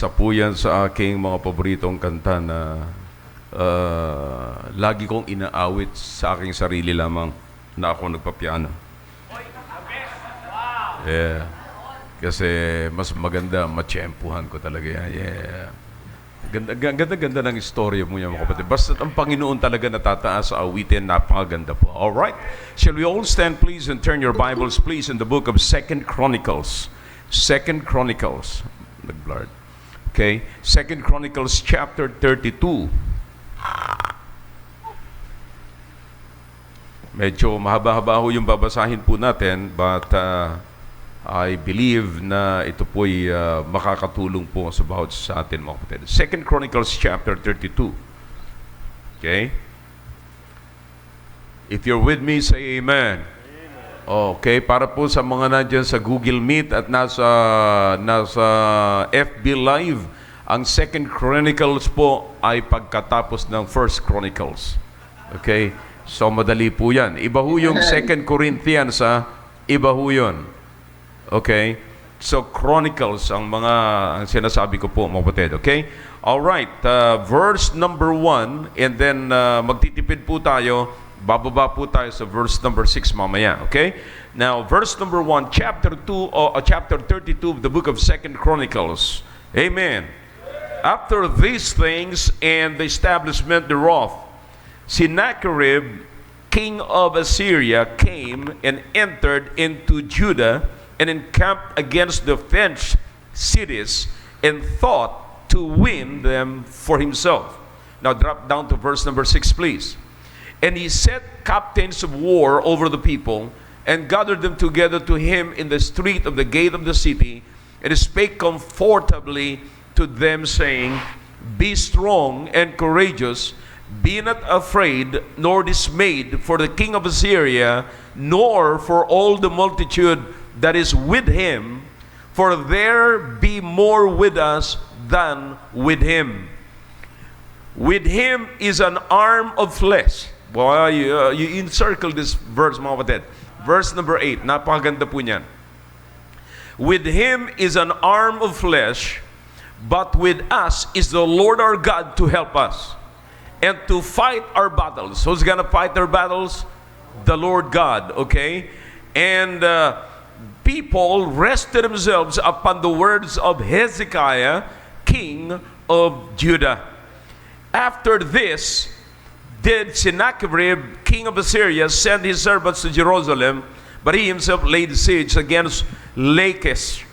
Isa po yan sa aking mga paboritong kanta na lagi kong inaawit sa aking sarili lamang na ako nagpapiano. Yeah. Kasi mas maganda, matsyempuhan ko talaga yan. Yeah. Ganda ng istorya mo yan, mga kapatid. Basta ang Panginoon talaga natataas sa awitin, napakaganda po. Alright? Shall we all stand please and turn your Bibles please in the book of 2 Chronicles. 2 Chronicles. Nag-blurred. Okay, 2 Chronicles chapter 32. Medyo mahaba-haba ho yung babasahin po natin, but I believe na ito po'y makakatulong po sa bawat sa atin, mga kapatid. 2 Chronicles chapter 32. Okay? If you're with me, say amen. Okay, para po sa mga nandiyan sa Google Meet at nasa FB Live, ang 2 Chronicles po ay pagkatapos ng 1 Chronicles. Okay? So, madali po yan. Iba ho yung 2 Corinthians, iba ho yun. Okay? So, Chronicles ang sinasabi ko po, mga kapatid. Okay? Alright, verse number 1, and then magtitipid po tayo. Bababa po tayo sa verse number 6 mamaya, okay? Now, verse number 1, chapter 32 of the book of 2 Chronicles. Amen. After these things and the establishment thereof, Sennacherib, king of Assyria, came and entered into Judah and encamped against the fenced cities and thought to win them for himself. Now, drop down to verse number 6, please. And he set captains of war over the people, and gathered them together to him in the street of the gate of the city, and he spake comfortably to them, saying, Be strong and courageous, be not afraid nor dismayed for the king of Assyria, nor for all the multitude that is with him, for there be more with us than with him. With him is an arm of flesh. Boy, you encircle this verse, mga kapatid. Verse number 8, napakaganda po niyan. With him is an arm of flesh, but with us is the Lord our God to help us and to fight our battles. Who's gonna fight our battles? The Lord God, okay? And people rested themselves upon the words of Hezekiah, king of Judah. After this, did Sennacherib, king of Assyria, send his servants to Jerusalem, but he himself laid siege against Lachish,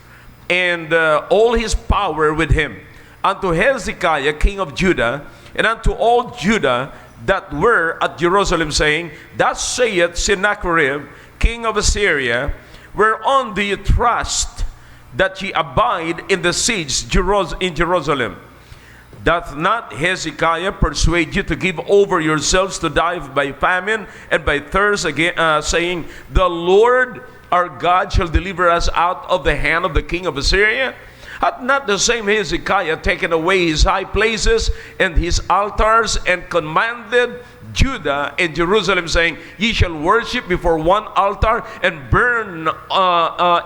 and all his power with him, unto Hezekiah, king of Judah, and unto all Judah that were at Jerusalem, saying, Thus saith Sennacherib, king of Assyria, whereon do you trust that ye abide in the siege in Jerusalem? Doth not Hezekiah persuade you to give over yourselves to die by famine and by thirst, again, saying, The Lord our God shall deliver us out of the hand of the king of Assyria? Hath not the same Hezekiah taken away his high places and his altars, and commanded Judah and Jerusalem, saying, Ye shall worship before one altar and burn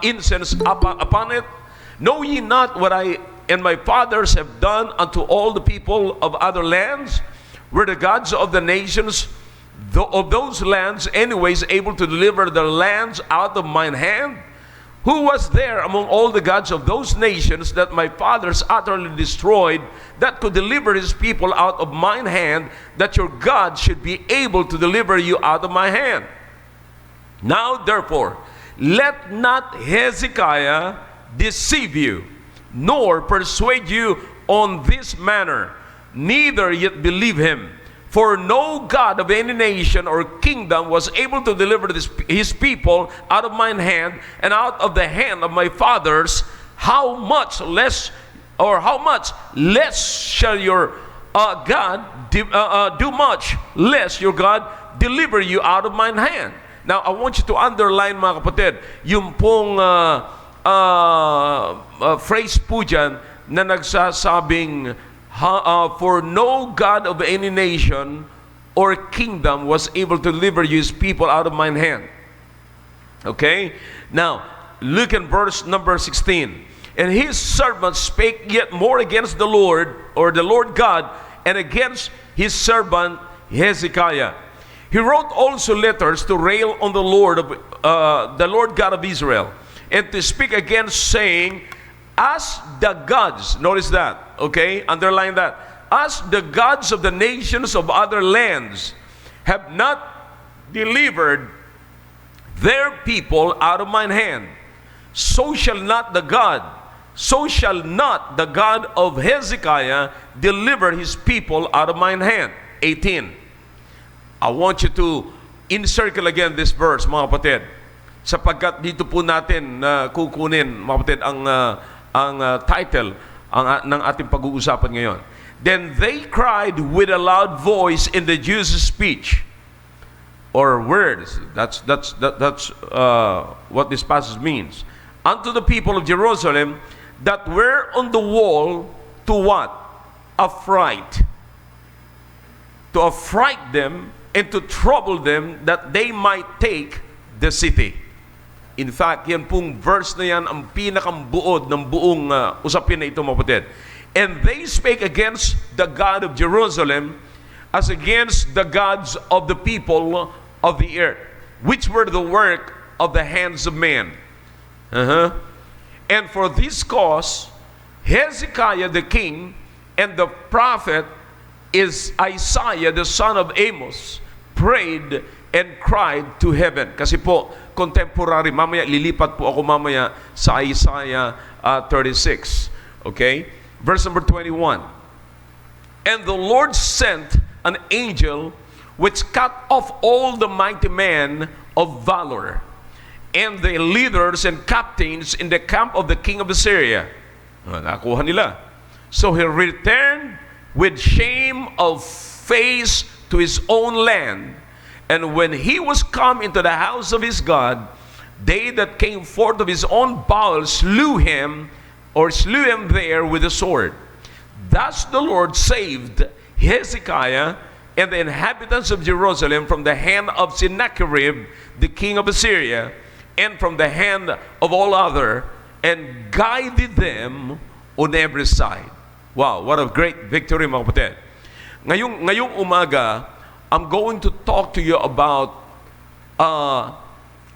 incense upon it? Know ye not what I and my fathers have done unto all the people of other lands? Were the gods of the nations of those lands anyways able to deliver the lands out of mine hand? Who was there among all the gods of those nations that my fathers utterly destroyed, that could deliver his people out of mine hand, that your God should be able to deliver you out of my hand? Now therefore, let not Hezekiah deceive you, nor persuade you on this manner, neither yet believe him. For no God of any nation or kingdom was able to deliver his people out of mine hand and out of the hand of my fathers. How much less shall your God do much less your God deliver you out of mine hand? Now, I want you to underline, mga kapatid, yung pong phrase po dyan na nagsasabing, for no God of any nation or kingdom was able to deliver his people out of mine hand. Okay? Now, look at verse number 16. And his servant spake yet more against the Lord, or the Lord God, and against his servant Hezekiah. He wrote also letters to rail on the Lord God of Israel, and to speak against, saying, as the gods, notice that, okay, underline that, as the gods of the nations of other lands have not delivered their people out of mine hand, so shall not the God of Hezekiah deliver his people out of mine hand. 18. I want you to encircle again this verse, mga kapatid, sapagkat dito po natin kukunin, mga kapatid, ang title ng ating pag-uusapan ngayon. Then they cried with a loud voice in the Jews' speech, or words. That's what this passage means. Unto the people of Jerusalem that were on the wall, to what? Affright. To affright them and to trouble them, that they might take the city. In fact, yan pong verse na yan ang pinakambuod ng buong usapin na ito, mga kapatid. And they spake against the God of Jerusalem as against the gods of the people of the earth, which were the work of the hands of men. And for this cause, Hezekiah the king and the prophet is Isaiah the son of Amos prayed and cried to heaven. Kasi po, contemporary, mamaya, lilipat po ako mamaya sa Isaiah 36. Okay? Verse number 21. And the Lord sent an angel which cut off all the mighty men of valor, and the leaders and captains in the camp of the king of Assyria. Nakuha nila. So he returned with shame of face to his own land. And when he was come into the house of his God, they that came forth of his own bowels slew him there with a sword. Thus the Lord saved Hezekiah and the inhabitants of Jerusalem from the hand of Sennacherib, the king of Assyria, and from the hand of all other, and guided them on every side. Wow, what a great victory, mga kapatid. Ngayong umaga, I'm going to talk to you about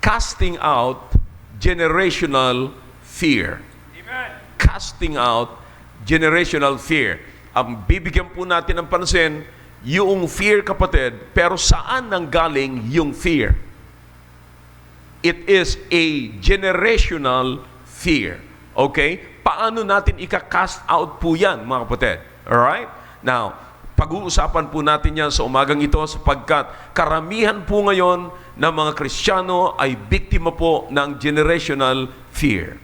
casting out generational fear. Amen. Casting out generational fear. Ang bibigyan po natin ng pansin, yung fear, kapatid, pero saan nanggaling yung fear? It is a generational fear. Okay? Paano natin ika-cast out po yan, mga kapatid? Alright? Now, pag-uusapan po natin yan sa umagang ito sapagkat karamihan po ngayon ng mga Kristiyano ay biktima po ng generational fear.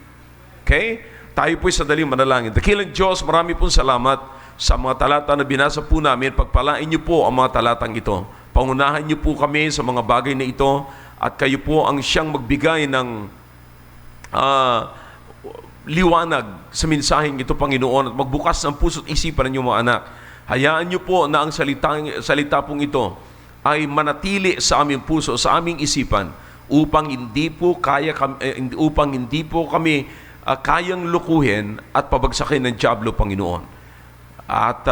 Okay? Tayo po'y sadaling manalangin. Dakilang Diyos, marami pong salamat sa mga talata na binasa po namin. Pagpalain niyo po ang mga talatang ito. Pangunahan niyo po kami sa mga bagay na ito at kayo po ang siyang magbigay ng liwanag sa mensaheng ito, Panginoon, at magbukas ng puso't isipan ng inyong mga anak. Hayaan niyo po na ang salita pong ito ay manatili sa aming puso, sa aming isipan, upang hindi po kami kayang lukuhin at pabagsakin ng dyablo, Panginoon. At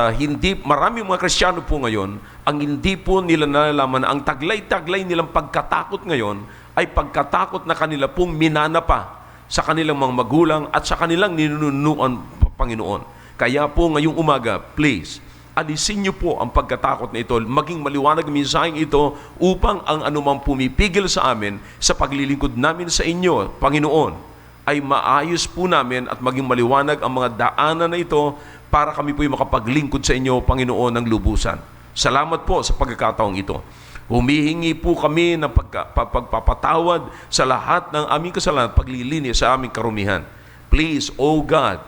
maraming mga Kristiyano po ngayon, ang hindi po nila nalalaman, ang taglay-taglay nilang pagkatakot ngayon ay pagkatakot na kanila pong minana pa sa kanilang mga magulang at sa kanilang ninunuan, Panginoon. Kaya po ngayong umaga, please, alisin niyo po ang pagkatakot na ito, maging maliwanag ang mensaheng ito upang ang anumang pumipigil sa amin sa paglilingkod namin sa inyo, Panginoon, ay maayos po namin at maging maliwanag ang mga daanan na ito para kami po'y makapaglingkod sa inyo, Panginoon, ng lubusan. Salamat po sa pagkakataong ito. Humihingi po kami ng pagpapatawad sa lahat ng aming kasalanan, paglilinis sa aming karumihan. Please, O God,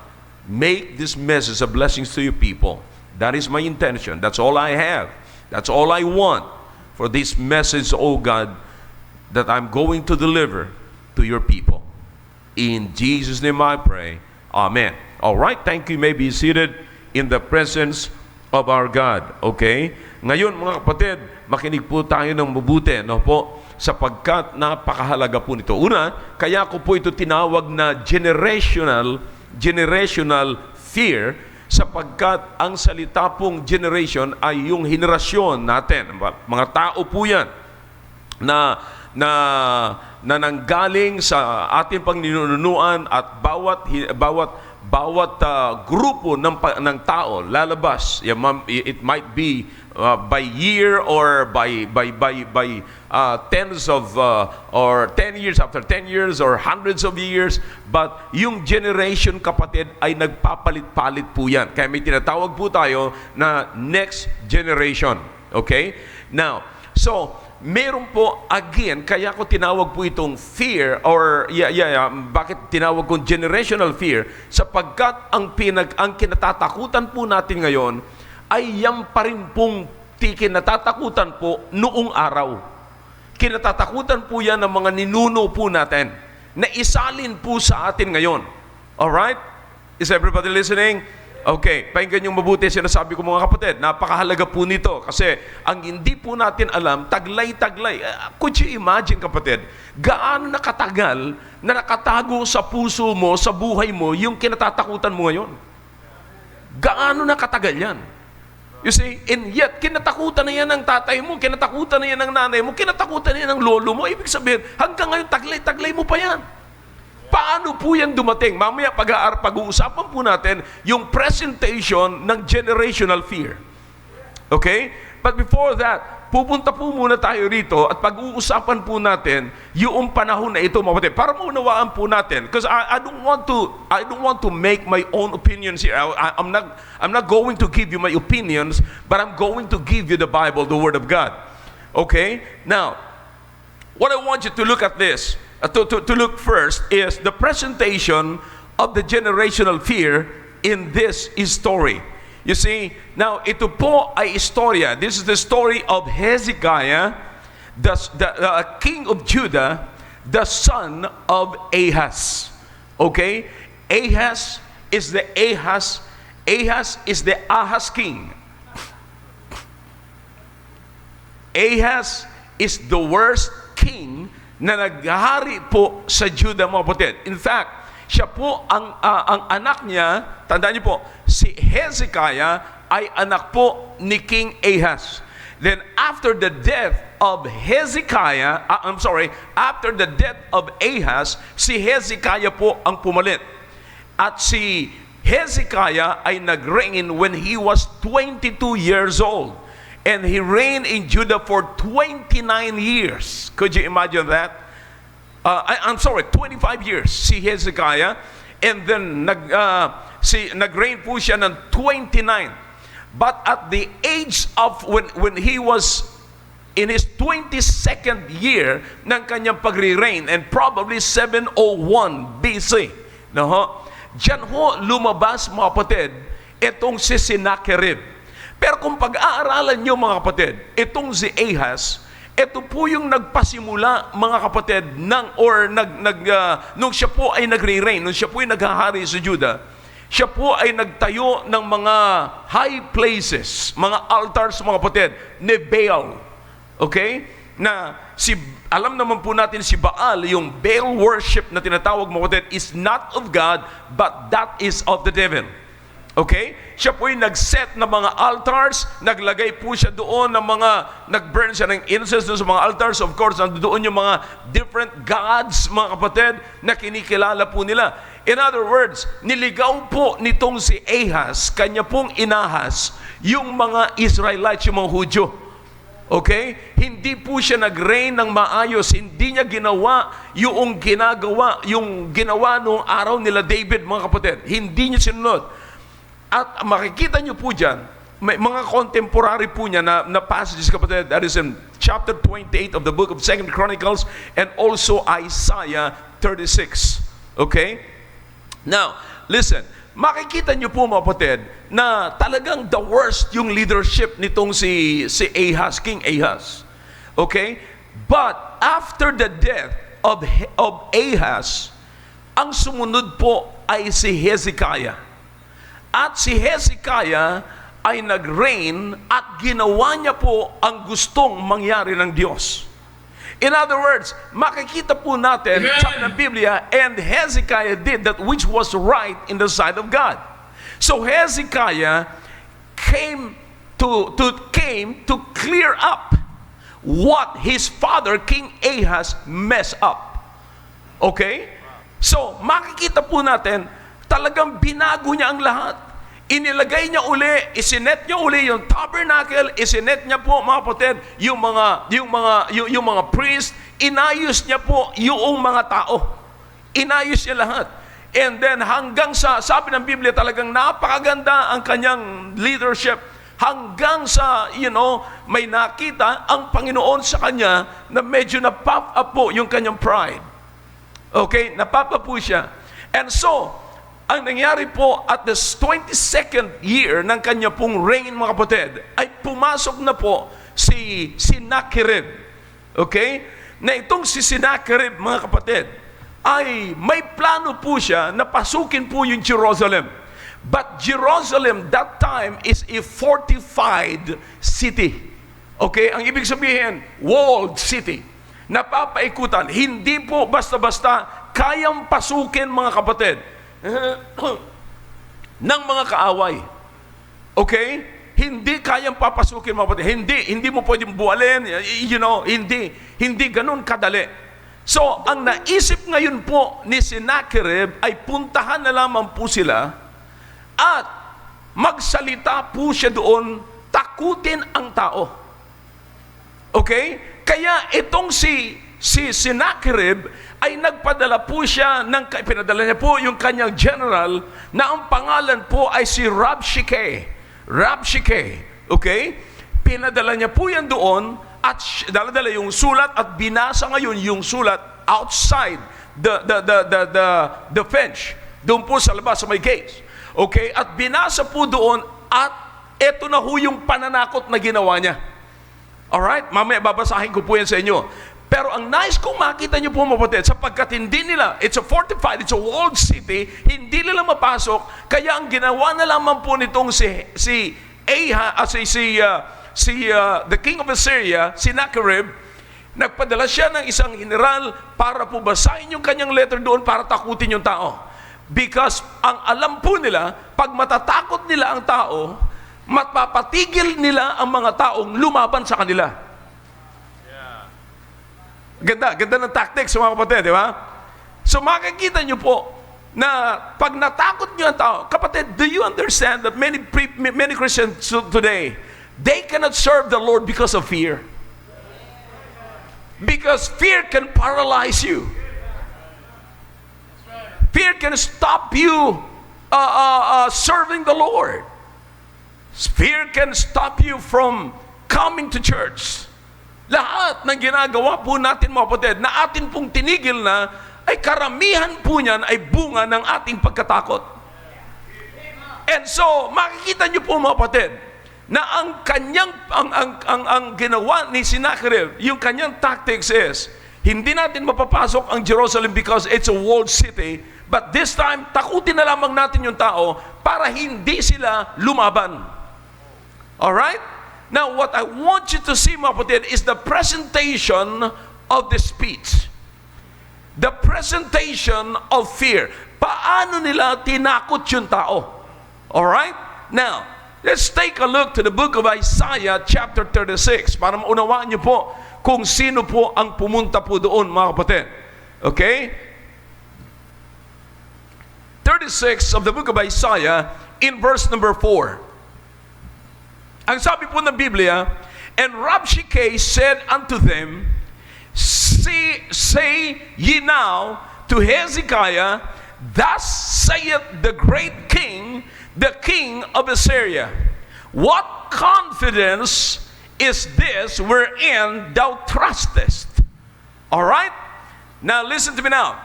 make this message a blessing to your people. That is my intention. That's all I have. That's all I want for this message, O God, that I'm going to deliver to your people. In Jesus' name I pray. Amen. All right, thank you. You may be seated in the presence of our God. Okay? Ngayon, mga kapatid, makinig po tayo ng mabuti, no po, sapagkat napakahalaga po nito. Una, kaya ko po ito tinawag na generational generational fear, sapagkat ang salita pong generation ay yung henerasyon natin. Mga tao po yan na nanggaling sa ating pangninunuan, at bawat grupo ng tao lalabas. It might be by year or by tens of or 10 years after 10 years or hundreds of years, but yung generation, kapatid, ay nagpapalit-palit po yan. Kaya may tinatawag po tayo na next generation. Okay? Now, so meron po, again, kaya ko tinawag po itong fear, or bakit tinawag kong generational fear? Sapagkat ang kinatatakutan po natin ngayon ay yan pa rin pong kinatatakutan po noong araw. Kinatatakutan po yan ng mga ninuno po natin na isalin po sa atin ngayon. Alright? Is everybody listening? Okay, pakinggan yung mabuti sinasabi ko, mga kapatid. Napakahalaga po nito kasi ang hindi po natin alam, taglay-taglay. Could you imagine, kapatid, gaano nakatagal na nakatago sa puso mo, sa buhay mo, yung kinatatakutan mo ngayon? Gaano nakatagal yan? You see, and yet, kinatakutan na yan ng tatay mo, kinatakutan na yan ng nanay mo, kinatakutan na yan ng lolo mo. Ibig sabihin, hanggang ngayon, taglay-taglay mo pa yan. Paano po yan dumating? Mamaya pag-uusapan po natin yung presentation ng generational fear. Okay? But before that, pupunta po muna tayo rito at pag-uusapan po natin yung panahon na ito, mga kapatid, para maunawaan po natin. Because I don't want to make my own opinions here. I'm not going to give you my opinions, but I'm going to give you the Bible, the Word of God. Okay? Now, what I want you to look at this, to look first, is the presentation of the generational fear in this story. You see, now ito po ay istorya. This is the story of Hezekiah, the king of Judah, the son of Ahaz. Okay? Ahaz is the Ahaz king. Ahaz is the worst king na naghahari po sa Judah, mga kapatid. In fact, siya po ang anak niya, tandaan niyo po, si Hezekiah ay anak po ni King Ahaz. Then after the death of after the death of Ahaz, si Hezekiah po ang pumalit. At si Hezekiah ay nag-reign when he was 22 years old. And he reigned in Judah for 29 years. Could you imagine that? 25 years si Hezekiah. And then nag-reign po siya ng 29. But at the age of when he was in his 22nd year ng kanyang pagre-reign, and probably 701 BC. Diyan ho lumabas, mga kapatid, itong si Sennacherib. Pero kung pag-aaralan nyo, mga kapatid, itong si Ahaz, ito po yung nagpasimula, mga kapatid, nung siya po ay nagre-reign, nung siya po ay naghahari sa Judah, siya po ay nagtayo ng mga high places, mga altars, mga kapatid, ni Baal. Okay? Alam naman po natin si Baal, yung Baal worship na tinatawag, mga kapatid, is not of God, but that is of the devil. Okay? Siya po yung nag-set ng mga altars, naglagay po siya doon ng nag-burn siya ng incense doon sa mga altars. Of course, doon yung mga different gods, mga kapatid, na kinikilala po nila. In other words, niligaw po nitong si Ahaz, kanya pong inahas, yung mga Israelites, yung mga Hudyo. Okay? Hindi po siya nag-reign ng maayos. Hindi niya ginawa yung ginawa noong araw nila David, mga kapatid. Hindi niya sinunod. At makikita nyo po dyan, may mga contemporary po niya na passages, kapatid. That is in chapter 28 of the book of 2 Chronicles and also Isaiah 36. Okay? Now, listen. Makikita nyo po, mga kapatid, na talagang the worst yung leadership nitong si Ahaz, King Ahaz. Okay? But after the death of Ahaz, ang sumunod po ay si Hezekiah. At si Hezekiah ay nag-reign at ginawa niya po ang gustong mangyari ng Diyos. In other words, makikita po natin sa ng Biblia, and Hezekiah did that which was right in the sight of God. So Hezekiah came to clear up what his father, King Ahaz, messed up. Okay? So, makikita po natin, talagang binago niya ang lahat. Inilagay niya uli, isinet niya uli yung tabernacle, isinet niya po, mga kapatid, yung mga priest, inayos niya po yung mga tao. Inayos niya lahat. And then hanggang sa, sabi ng Biblia, talagang napakaganda ang kanyang leadership. Hanggang sa, may nakita ang Panginoon sa kanya na medyo na-pop up po yung kanyang pride. Okay? Na-pop up po siya. And so, ang nangyari po at the 22nd year ng kanya pong reign, mga kapatid, ay pumasok na po si Sennacherib. Okay? Na itong si Sennacherib, mga kapatid, ay may plano po siya na pasukin po yung Jerusalem. But Jerusalem that time is a fortified city. Okay? Ang ibig sabihin, walled city. Napapaikutan. Hindi po basta-basta kayang pasukin, mga kapatid, ng mga kaaway. Okay? Hindi kayang papasukin, mga kapatid. Hindi mo pwedeng buwalin, hindi ganun kadali. So, ang naisip ngayon po ni Sennacherib ay puntahan na lamang po sila at magsalita po siya doon, takutin ang tao. Okay? Kaya itong si Sennacherib ay nagpadala po siya, pinadala niya po yung kanyang general na ang pangalan po ay si Rabshakeh. Okay? Pinadala niya po yan doon at dala-dala yung sulat at binasa ngayon yung sulat outside the fence. Doon po sa labas, sa may gates. Okay? At binasa po doon at eto na ho yung pananakot na ginawa niya. Alright? Mamaya babasahin ko po yan sa inyo. Pero ang nice kung makita niyo po, mapatid, sapagkat hindi nila, it's a fortified, it's a walled city, hindi nila mapasok, kaya ang ginawa na lamang po nitong the king of Assyria, Sennacherib, nagpadala siya ng isang general para po basahin yung kanyang letter doon para takutin yung tao. Because ang alam po nila, pag matatakot nila ang tao, mapapatigil nila ang mga taong lumaban sa kanila. Ganda ng tactics, mga kapatid, di ba? So makikita nyo po na pag natakot nyo ang tao, kapatid, do you understand that many Christians today, they cannot serve the Lord because of fear? Because fear can paralyze you. Fear can stop you serving the Lord. Fear can stop you from coming to church. Lahat ng ginagawa po natin, mga kapatid, na atin pong tinigil na, ay karamihan po niyan ay bunga ng ating pagkatakot. And so, makikita niyo po, mga kapatid, na ang ginawa ni Sennacherib, yung kanyang tactics is, hindi natin mapapasok ang Jerusalem because it's a walled city, but this time, takutin na lamang natin yung tao para hindi sila lumaban. Alright? Now, what I want you to see, mga kapatid, is the presentation of the speech. The presentation of fear. Paano nila tinakot yung tao? Alright? Now, let's take a look to the book of Isaiah chapter 36 para maunawaan niyo po kung sino po ang pumunta po doon, mga kapatid. Okay? 36 of the book of Isaiah in verse number 4. Ang sabi po ng Biblia, and Rabshakeh said unto them, say ye now to Hezekiah, thus saith the great king, the king of Assyria, what confidence is this wherein thou trustest? Alright? Now listen to me now.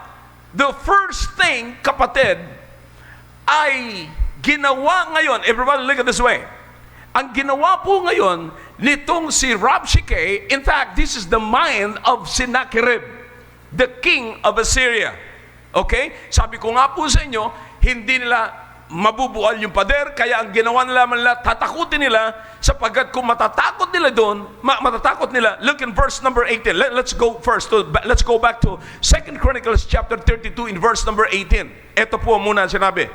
The first thing, kapatid, ay ginawa ngayon, everybody look at this way. Ang ginawa po ngayon nitong si Rabshakeh, in fact, this is the mind of Sennacherib, the king of Assyria. Okay? Sabi ko nga po sa inyo, hindi nila mabubual yung pader, kaya ang ginawa nila, tatakutin nila, sapagkat kung matatakot nila doon, matatakot nila. Look in verse number 18. Let's go back to 2 Chronicles chapter 32 in verse number 18. Ito po muna sinabi.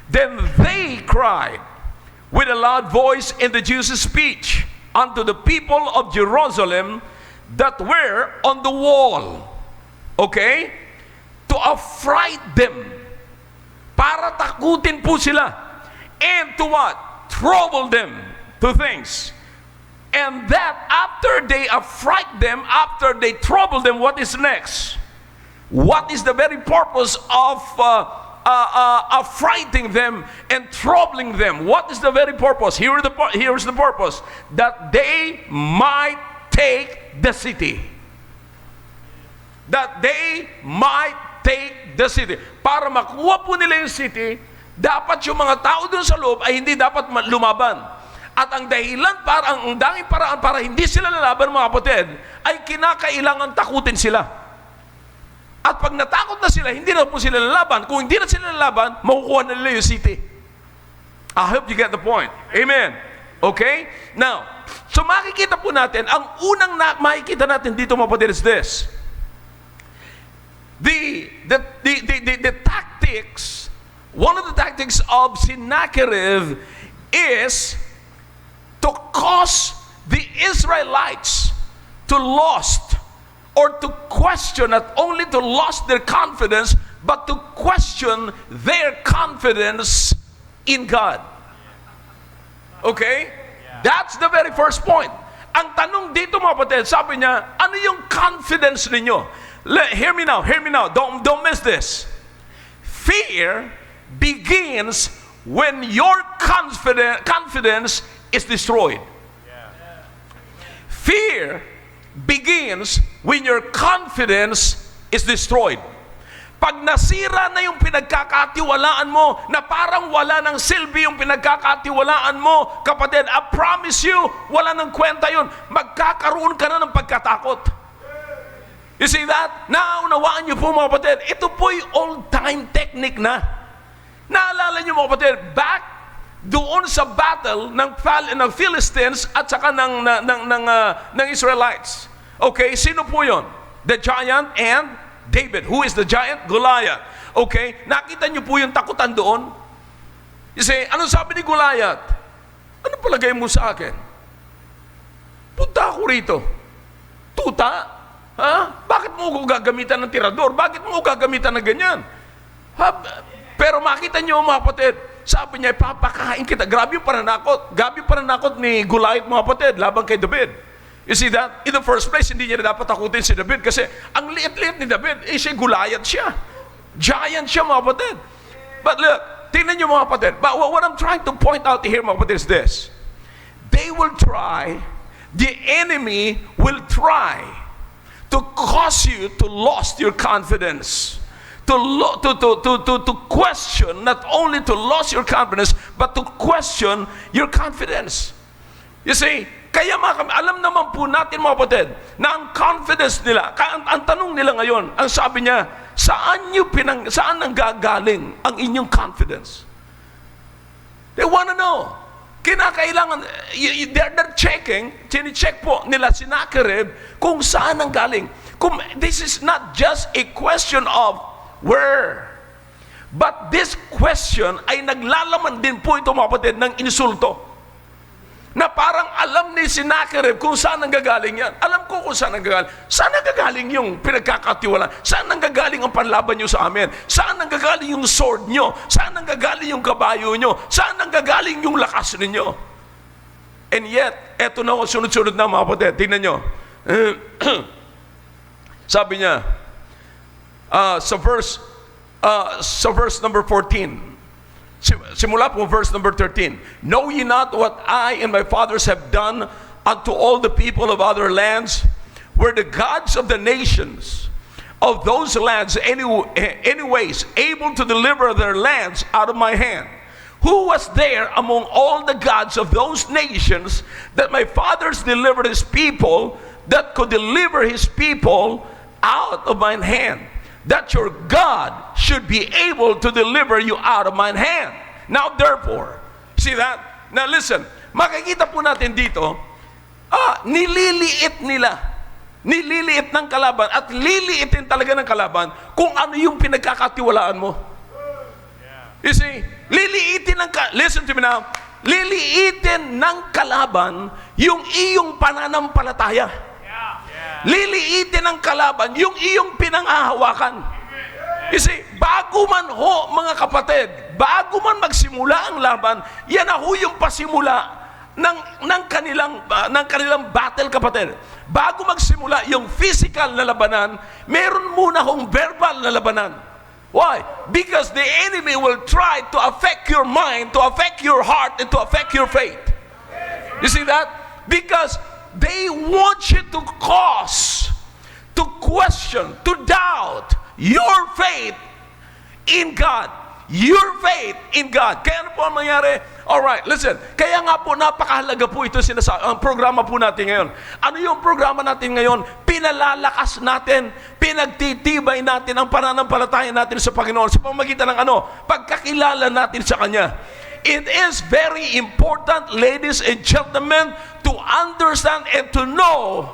Then they cried with a loud voice in the Jews' speech unto the people of Jerusalem that were on the wall. Okay? To affright them. Para takutin po sila. And to what? Trouble them to things. And that after they affright them, after they trouble them, what is next? What is the very purpose of affrighting them and troubling them? What is the very purpose? Here's the purpose. That they might take the city. That they might take the city. Para makuha po nila yung city, dapat yung mga tao doon sa loob ay hindi dapat lumaban. At ang dahilan, ang danging paraan para hindi sila lalaban, mga kapatid, ay kinakailangan takutin sila. At pag natakot na sila, hindi na po sila lalaban. Kung hindi na sila lalaban, makukuha na nila yung city. I hope you get the point. Amen. Okay? Now, so makikita po natin, ang unang makikita natin dito, mga kapatid, is this. The tactics, one of the tactics of Sennacherib is to cause the Israelites to lost or to question, not only to lost their confidence, but to question their confidence in God. Okay? That's the very first point. Ang tanong dito, mga kapatid, sabi niya, ano yung confidence ninyo? Hear me now. Don't miss this. Fear begins when your confidence is destroyed. Fear begins when your confidence is destroyed. Pag nasira na yung pinagkakatiwalaan mo, na parang wala ng silbi yung pinagkakatiwalaan mo, kapatid, I promise you, wala ng kwenta yun. Magkakaroon ka na ng pagkatakot. You see that? Naunawaan niyo po, mga kapatid, ito po'y old-time technique na. Naalala niyo, mga kapatid, back doon sa battle ng Philistines at saka ng Israelites. Okay, sino po yon? The giant and David. Who is the giant? Goliath. Okay, nakita niyo po yung takutan doon? You see, ano sabi ni Goliath? Ano palagay mo sa akin? Punta ako rito. Tuta? Ha? Bakit mo ko gagamitan ng tirador? Bakit mo ko gagamitan ng ganyan? Pero makita niyo, mga kapatid, sabi niya, papakain kita. Grabe yung pananakot ni Goliath, mga kapatid, laban kay David. You see that? In the first place, hindi niya dapat takutin si David kasi ang liit-liit ni David, siya Goliath siya. Giant siya, mga kapatid. But look, tingnan niyo, mga kapatid. But what I'm trying to point out here, mga kapatid, is this. They will try, the enemy will try to cause you to lose your confidence, to question, not only to lose your confidence, but to question your confidence. You see, kaya alam naman po natin, mga kapatid, na ang confidence nila, ang tanong nila ngayon, ang sabi niya, saan nanggagaling ang inyong confidence? They want to know. Kinakailangan, they're checking, chine-check po nila si Sennacherib kung saan ang galing. This is not just a question of where, but this question ay naglalaman din po ito, mga kapatid, ng insulto. Na parang alam ni Sennacherib kung saan nanggagaling yan. Alam ko kung saan nanggagaling. Saan nanggagaling yung pinagkakatiwala? Saan nanggagaling ang panlaban nyo sa amin? Saan nanggagaling yung sword nyo? Saan nanggagaling yung kabayo nyo? Saan nanggagaling yung lakas ninyo? And yet, eto na ako, sunod-sunod na, mga kapatid. Tingnan nyo. Sabi niya, sa verse number 14, simula po verse number 13. Know ye not what I and my fathers have done unto all the people of other lands? Were the gods of the nations of those lands anyways able to deliver their lands out of my hand? Who was there among all the gods of those nations that my fathers delivered his people, that could deliver his people out of mine hand? That your God should be able to deliver you out of mine hand. Now therefore, see that? Now listen, makikita po natin dito, nililiit nila. Nililiit ng kalaban at liliitin talaga ng kalaban kung ano yung pinagkakatiwalaan mo. You see, listen to me now, liliitin ng kalaban yung iyong pananampalataya. Liliitin ng kalaban yung iyong pinanghahawakan. You see, bago man ho, mga kapatid, bago man magsimula ang laban, yan na ho yung pasimula ng kanilang battle, kapatid. Bago magsimula yung physical na labanan, meron muna hong verbal na labanan. Why? Because the enemy will try to affect your mind, to affect your heart, and to affect your faith. You see that? Because they want you to cause, to question, to doubt your faith in God. Your faith in God. Kaya ano po ang mangyari? Alright, listen. Kaya nga po napakahalaga po ito ang programa po natin ngayon. Ano yung programa natin ngayon? Pinalalakas natin, pinagtitibay natin ang pananampalataya natin sa Panginoon sa pamamagitan ng pagkakilala natin sa Kanya. It is very important, ladies and gentlemen, to understand and to know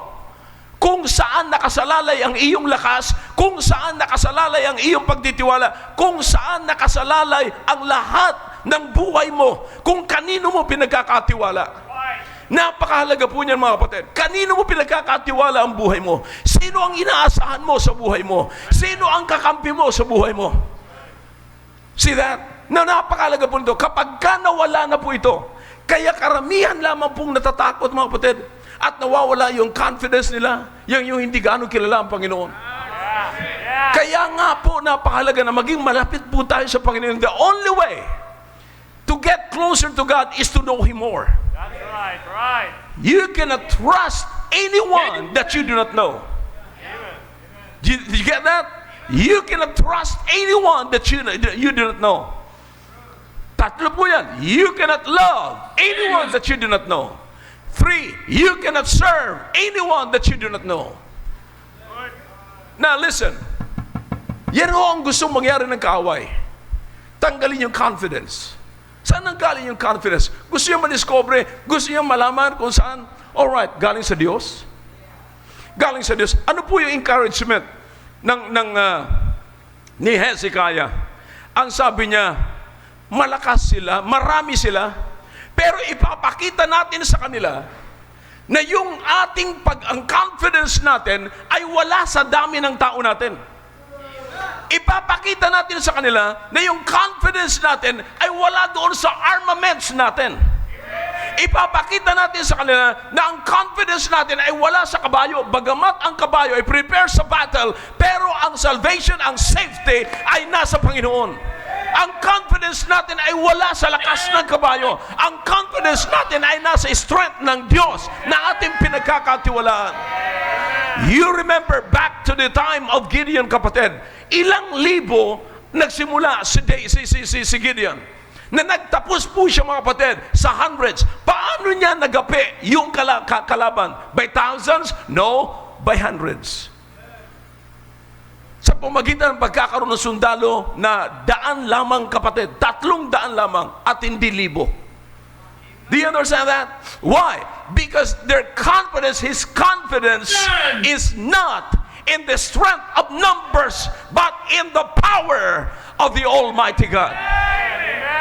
kung saan nakasalalay ang iyong lakas, kung saan nakasalalay ang iyong pagtitiwala, kung saan nakasalalay ang lahat ng buhay mo, kung kanino mo pinagkakatiwala. Napakahalaga po niyan, mga kapatid. Kanino mo pinagkakatiwala ang buhay mo? Sino ang inaasahan mo sa buhay mo? Sino ang kakampi mo sa buhay mo? See that? Napakahalaga po nito. Kapag nawala na po ito, kaya karamihan lamang pong natatakot, mga kapatid, at nawawala yung confidence nila, yung hindi gaano kilala ang Panginoon. Kaya nga po, napakahalaga na maging malapit po tayo sa Panginoon. The only way to get closer to God is to know Him more. That's right. You cannot trust anyone that you do not know. Did you get that? You cannot trust anyone that you do not know. Tatlo po yan. You cannot love anyone that you do not know. 3, you cannot serve anyone that you do not know. Now listen, yan ho ang gustong mangyari ng kaaway. Tanggalin yung confidence. Saan ang galing yung confidence? Gusto niyo madiscover, gusto niyo malaman kung saan? Alright, galing sa Diyos? Galing sa Diyos. Ano po yung encouragement ni Hezekiah? Ang sabi niya, malakas sila, marami sila, pero ipapakita natin sa kanila na yung ang confidence natin ay wala sa dami ng tao natin. Ipapakita natin sa kanila na yung confidence natin ay wala doon sa armaments natin. Ipapakita natin sa kanila na ang confidence natin ay wala sa kabayo, bagamat ang kabayo ay prepare sa battle, pero ang salvation, ang safety ay nasa Panginoon. Ang confidence natin ay wala sa lakas ng kabayo. Ang confidence natin ay nasa strength ng Diyos na ating pinagkakatiwalaan. You remember back to the time of Gideon, kapatid. Ilang libo nagsimula si Gideon. Na nagtapos po siya, mga kapatid, sa hundreds. Paano niya nagapi yung kalaban? By thousands? No, by hundreds. Sa pamagitan ng pagkakaroon ng sundalo na 100 lamang, kapatid, 300 lamang at hindi libo. Do you understand that? Why? Because their confidence, his confidence is not in the strength of numbers, but in the power of the Almighty God.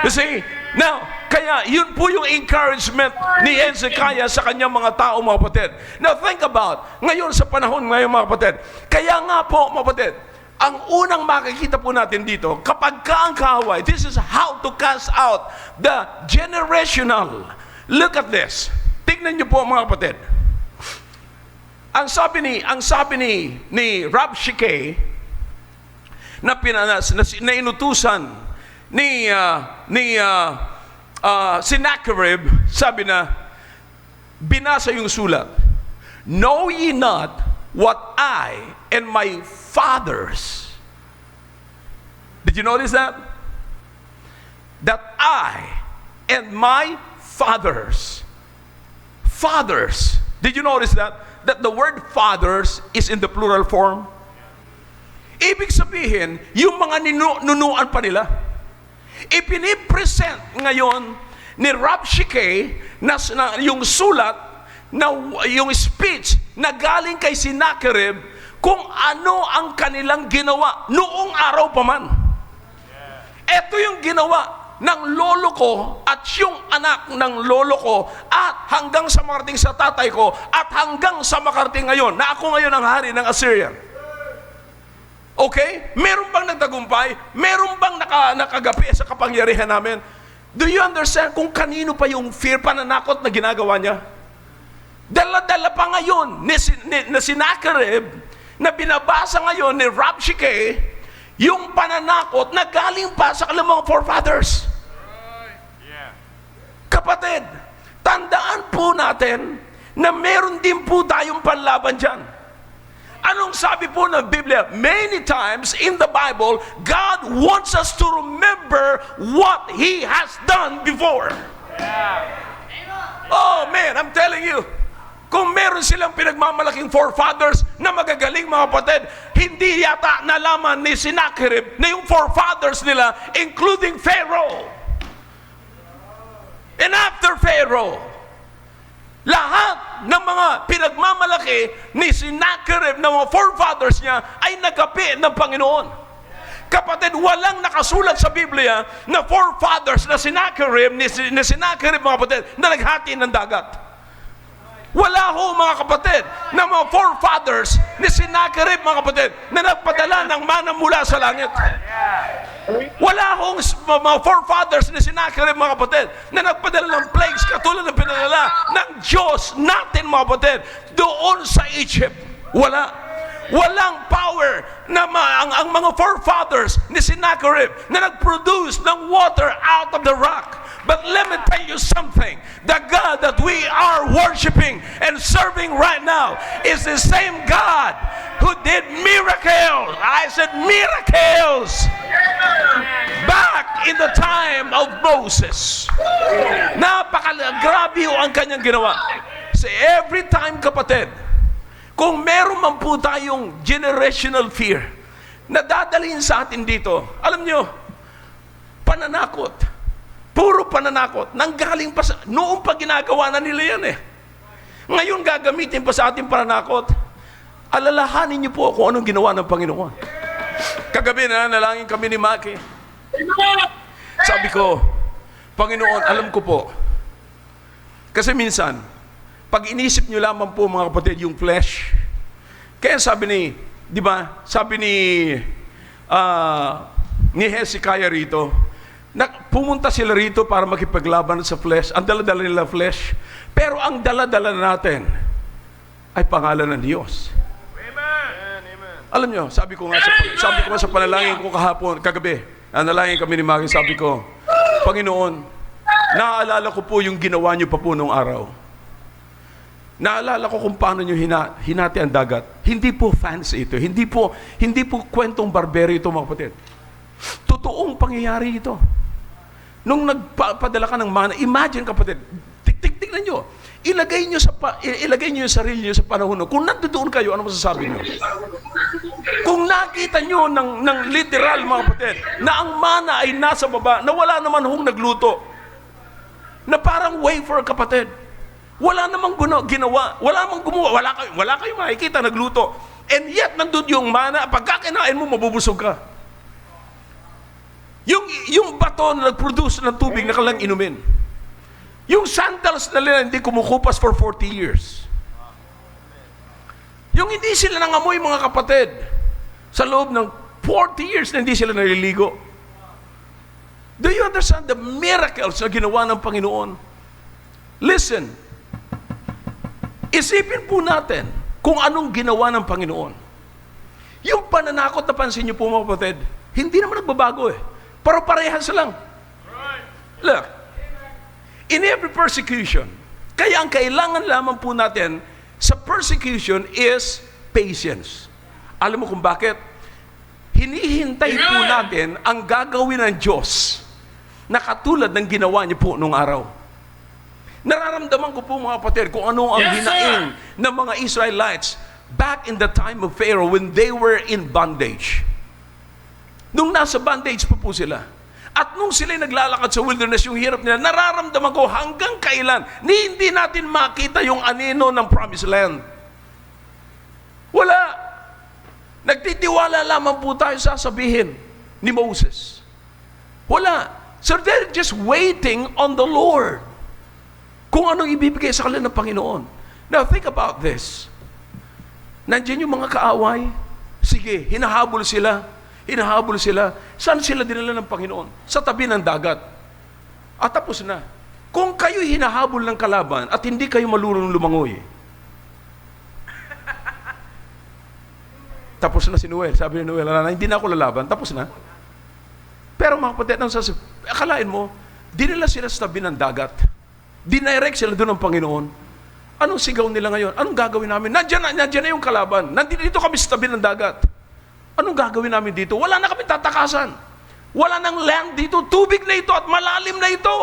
You see? Now, kaya yun po yung encouragement ni Hezekiah sa kanyang mga tao, mga kapatid. Now, think about, ngayon sa panahon ngayon, mga kapatid, kaya nga po, mga kapatid, ang unang makikita po natin dito, kapag ang kaaway, this is how to cast out the generational. Look at this. Tignan niyo po, mga kapatid. Ang sabi ni Rabshakeh na inutusan ni Sennacherib, sabi na, binasa yung sulat. Know ye not what I and my fathers. Did you notice that? That I and my fathers. Did you notice that? That the word fathers is in the plural form. Ibig sabihin, yung mga nunuan pa nila. Ipinipresent ngayon ni Rabshakeh na yung sulat, na yung speech na galing kay Sennacherib kung ano ang kanilang ginawa noong araw pa man. Ito yung ginawa ng lolo ko at yung anak ng lolo ko at hanggang sa makarating sa tatay ko at hanggang sa makarating ngayon na ako ngayon ang hari ng Assyria. Okay? Meron bang nagtagumpay? Meron bang nakagapi sa kapangyarihan namin? Do you understand kung kanino pa yung fear, pananakot na ginagawa niya? Dala-dala pa ngayon ni Sennacherib na binabasa ngayon ni Rabshakeh yung pananakot na galing pa sa kanilang mga forefathers. Kapatid, tandaan po natin na meron din po tayong panlaban dyan. Anong sabi po ng Biblia? Many times in the Bible, God wants us to remember what He has done before. Oh man, I'm telling you, kung meron silang pinagmamalaking forefathers na magagaling mga kapatid, hindi yata nalaman ni Sennacherib na yung forefathers nila, including Pharaoh. And after Pharaoh, lahat ng mga pinagmamalaki ni Sennacherib ng mga forefathers niya ay nagapi ng Panginoon. Kapatid, walang nakasulat sa Biblia na forefathers na Sennacherib, ni Sennacherib mga kapatid, na naghati ng dagat. Wala ho mga kapatid na mga forefathers ni Sennacherib mga kapatid na nagpadala ng mana mula sa langit. Wala hong mga forefathers ni Sennacherib mga kapatid na nagpadala ng plagues katulad ng pinadala ng Diyos natin mga kapatid doon sa Egypt. Walang power na ang mga forefathers ni Sennacherib na nag-produce ng water out of the rock. But let me tell you something. The God that we are worshiping and serving right now is the same God who did miracles. I said miracles back in the time of Moses. Napakagrabe ang kanyang ginawa. So every time, kapatid, kung meron man po tayong generational fear na dadalhin sa atin dito, alam nyo, pananakot. Puro pananakot. Nanggaling pa sa, noong pa ginagawa na nila yan eh. Ngayon gagamitin pa sa ating pananakot. Alalahanin niyo po kung anong ginawa ng Panginoon. Kagabi na nalangin kami ni Maki. Sabi ko, Panginoon, alam ko po. Kasi minsan, pag inisip niyo lamang po mga kapatid yung flesh. Kaya sabi ni, di ba, sabi ni Hezekiah rito, pumunta sila rito para makipaglaban sa flesh. Ang dala-dala nila flesh. Pero ang dala-dala natin ay pangalan ng Diyos. Amen. Alam nyo, sabi ko nga sa panalangin ko kahapon, kagabi, nanalangin kami ni Maggie, sabi ko, Panginoon, naaalala ko po yung ginawa nyo pa po nung araw. Naalala ko kung paano nyo hinati ang dagat. Hindi po fancy ito. Hindi po kwentong barbero ito mga kapatid. Totoong pangyayari ito. Nung nagpadala ka ng mana, imagine kapatid, tignan nyo, ilagay nyo yung sarili nyo sa panahon. Kung nandoon kayo, ano masasabi nyo? Kung nakita nyo ng literal mga kapatid, na ang mana ay nasa baba, na wala naman hong nagluto, na parang wafer kapatid, wala namang ginawa, wala kayong makikita nagluto, and yet nandun yung mana, pagkakinain mo, mabubusog ka. Yung bato na nag-produce ng tubig na kailangang inumin. Yung sandals na nila hindi kumukupas for 40 years. Yung hindi sila nangamoy mga kapatid sa loob ng 40 years na hindi sila naliligo. Do you understand the miracles na ginawa ng Panginoon? Listen, isipin po natin kung anong ginawa ng Panginoon. Yung pananakot na pansin niyo po mga kapatid, hindi naman nagbabago eh. Pero parehas lang. Look, in every persecution, kaya ang kailangan lamang po natin sa persecution is patience. Alam mo kung bakit? Hinihintay po natin ang gagawin ng Diyos na katulad ng ginawa niyo po nung araw. Nararamdaman ko po mga kapatid kung ano ang hinaing ng mga Israelites back in the time of Pharaoh when they were in bondage. Nung nasa bondage po sila, At nung sila'y naglalakad sa wilderness, yung hirap nila, nararamdaman ko hanggang kailan, hindi natin makita yung anino ng promised land. Wala. Nagtitiwala lamang po tayo sasabihin ni Moses. Wala. So they're just waiting on the Lord. Kung anong ibibigay sa kanila ng Panginoon. Now think about this. Nandiyan yung mga kaaway. Sige, hinahabol sila. Hinahabol sila. Saan sila dinala ng Panginoon? Sa tabi ng dagat. At tapos na. Kung kayo hinahabol ng kalaban at hindi kayo marunong lumangoy, tapos na si Noel. Sabi ni Noel, hindi na ako lalaban. Tapos na. Pero mga kapatid, akalain mo, dinala sila sa tabi ng dagat. Dinirect sila doon ng Panginoon. Anong sigaw nila ngayon? Anong gagawin namin? Nandiyan na yung kalaban. Nandito kami sa tabi ng dagat. Anong gagawin namin dito? Wala na kami tatakasan. Wala nang land dito. Tubig na ito at malalim na ito.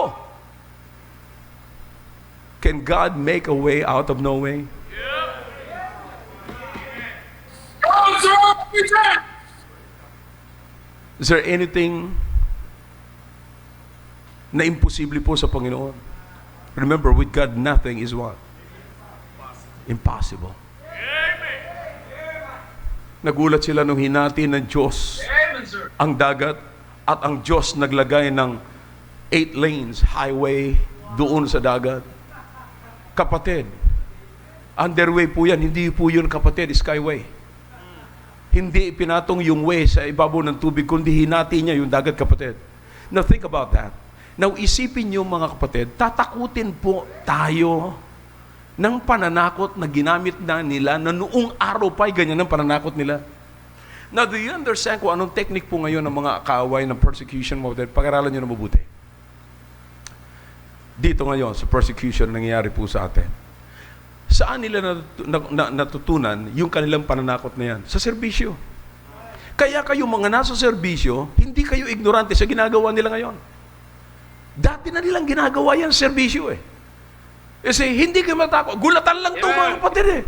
Can God make a way out of no way? Is there anything na imposible po sa Panginoon? Remember, with God, nothing is what? Impossible. Nagulat sila nung hinati ng Diyos ang dagat at ang Diyos naglagay ng 8 lanes, highway, doon sa dagat. Kapatid, underway po yan, hindi po yun kapatid, skyway. Hindi pinatong yung way sa ibabaw ng tubig, kundi hinati niya yung dagat, kapatid. Now think about that. Now isipin niyo mga kapatid, tatakutin po tayo ng pananakot na ginamit na nila na noong araw pa ay ganyan ang pananakot nila. Now do you understand kung anong technique po ngayon ng mga kaaway ng persecution mo? Pag-aralan niyo na mabuti. Dito ngayon sa persecution nangyayari po sa atin. Saan nila natutunan yung kanilang pananakot na yan? Sa serbisyo. Kaya kayo mga nasa serbisyo, hindi kayo ignorante sa ginagawa nila ngayon. Dati na nilang ginagawa yan sa serbisyo eh. Kasi hindi kayo matakot. Gulatan lang ito mga kapatid eh.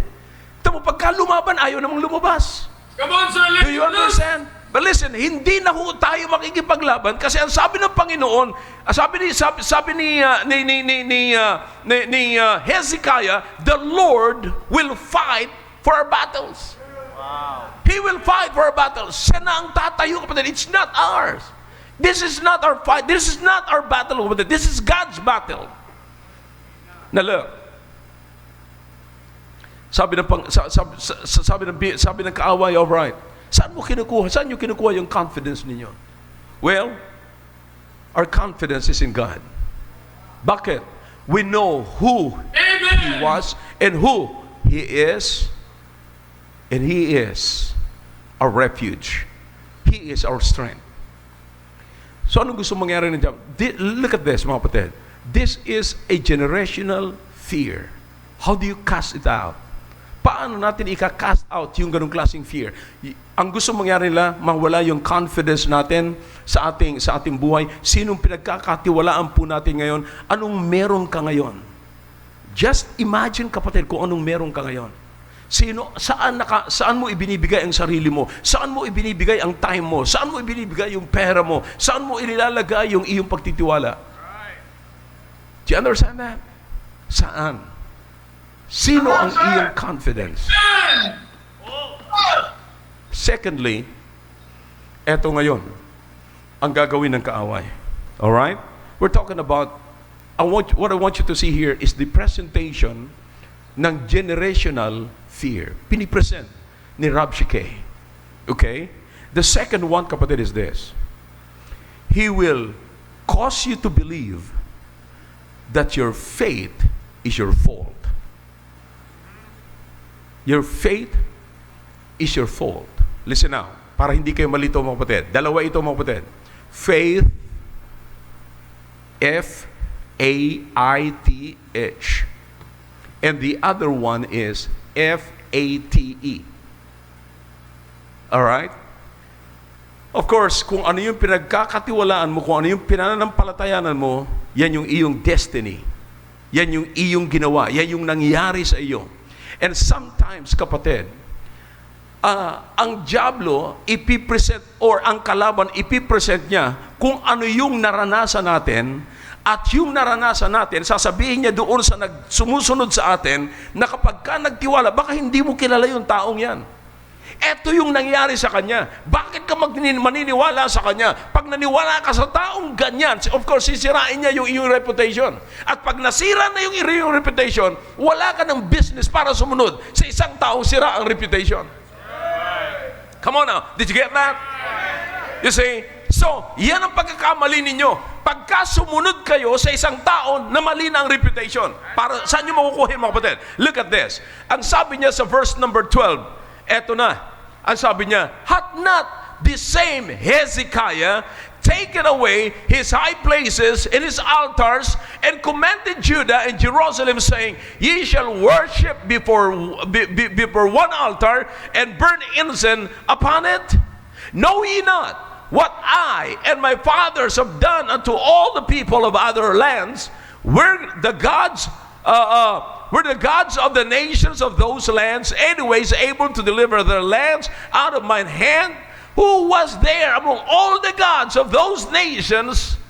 Tamo, pagka lumaban, ayaw namang lumabas. Come on, sir, Do you understand? But listen, hindi na ho tayo makikipaglaban kasi ang sabi ng Panginoon, sabi ni Hezekiah, the Lord will fight for our battles. Wow. He will fight for our battles. Siya na ang tatayo, kapatid. It's not ours. This is not our fight. This is not our battle, kapatid. This is God's battle. Now look, sabi ng kaaway, all right. Saan mo kinukuha? Saan nyo kinukuha yung confidence ninyo? Well, our confidence is in God. Bakit? We know who He was and who He is. And He is our refuge. He is our strength. So anong gusto mangyari ng Diyan? Look at this, mga kapatid. This is a generational fear. How do you cast it out? Paano natin ika-cast out yung ganung klaseng fear? Ang gusto mangyari nila, mawala yung confidence natin sa ating buhay. Sinong pinagkakatiwalaan po natin ngayon? Anong meron ka ngayon? Just imagine, kapatid, kung anong meron ka ngayon. Saan mo ibinibigay ang sarili mo? Saan mo ibinibigay ang time mo? Saan mo ibinibigay yung pera mo? Saan mo inilalagay yung iyong pagtitiwala? Do you understand that? Saan? Sino ang iyong confidence? Secondly, eto ngayon, ang gagawin ng kaaway. Alright? We're talking about, what I want you to see here is the presentation ng generational fear. Pinipresent ni Rabshakeh. Okay? The second one, kapatid, is this. He will cause you to believe that your faith is your fault. Your faith is your fault. Listen now, para hindi kayo malito mga kapatid. Dalawa ito mga kapatid. Faith, F-A-I-T-H. And the other one is F-A-T-E. Alright? Of course, kung ano yung pinagkakatiwalaan mo, kung ano yung pinananampalatayanan mo, yan yung iyong destiny. Yan yung iyong ginawa. Yan yung nangyari sa iyo. And sometimes, kapatid, ang diablo ipipresent or ang kalaban ipipresent niya kung ano yung naranasan natin, at yung naranasan natin, sasabihin niya doon sa sumusunod sa atin, na kapag ka nagtiwala, baka hindi mo kilala yung taong yan. Ito yung nangyari sa kanya. Bakit ka maniniwala sa kanya? Pag naniwala ka sa taong ganyan, of course, sisirain niya yung iyong reputation. At pag nasira na yung iyong reputation, wala ka ng business para sumunod sa isang taong sira ang reputation. Come on now. Did you get that? You see? So, yan ang pagkakamali ninyo. Pagka sumunod kayo sa isang tao na mali na ang reputation. Para, saan nyo makukuha mga kapatid? Look at this. Ang sabi niya sa verse number 12, eto na. Ang sabi niya, hath not the same Hezekiah taken away his high places and his altars, and commanded Judah and Jerusalem, saying, Ye shall worship before one altar, and burn incense upon it? Know ye not what I and my fathers have done unto all the people of other lands, where the gods of the nations of those lands anyways able to deliver their lands out of mine hand? Who was there among all the gods of those nations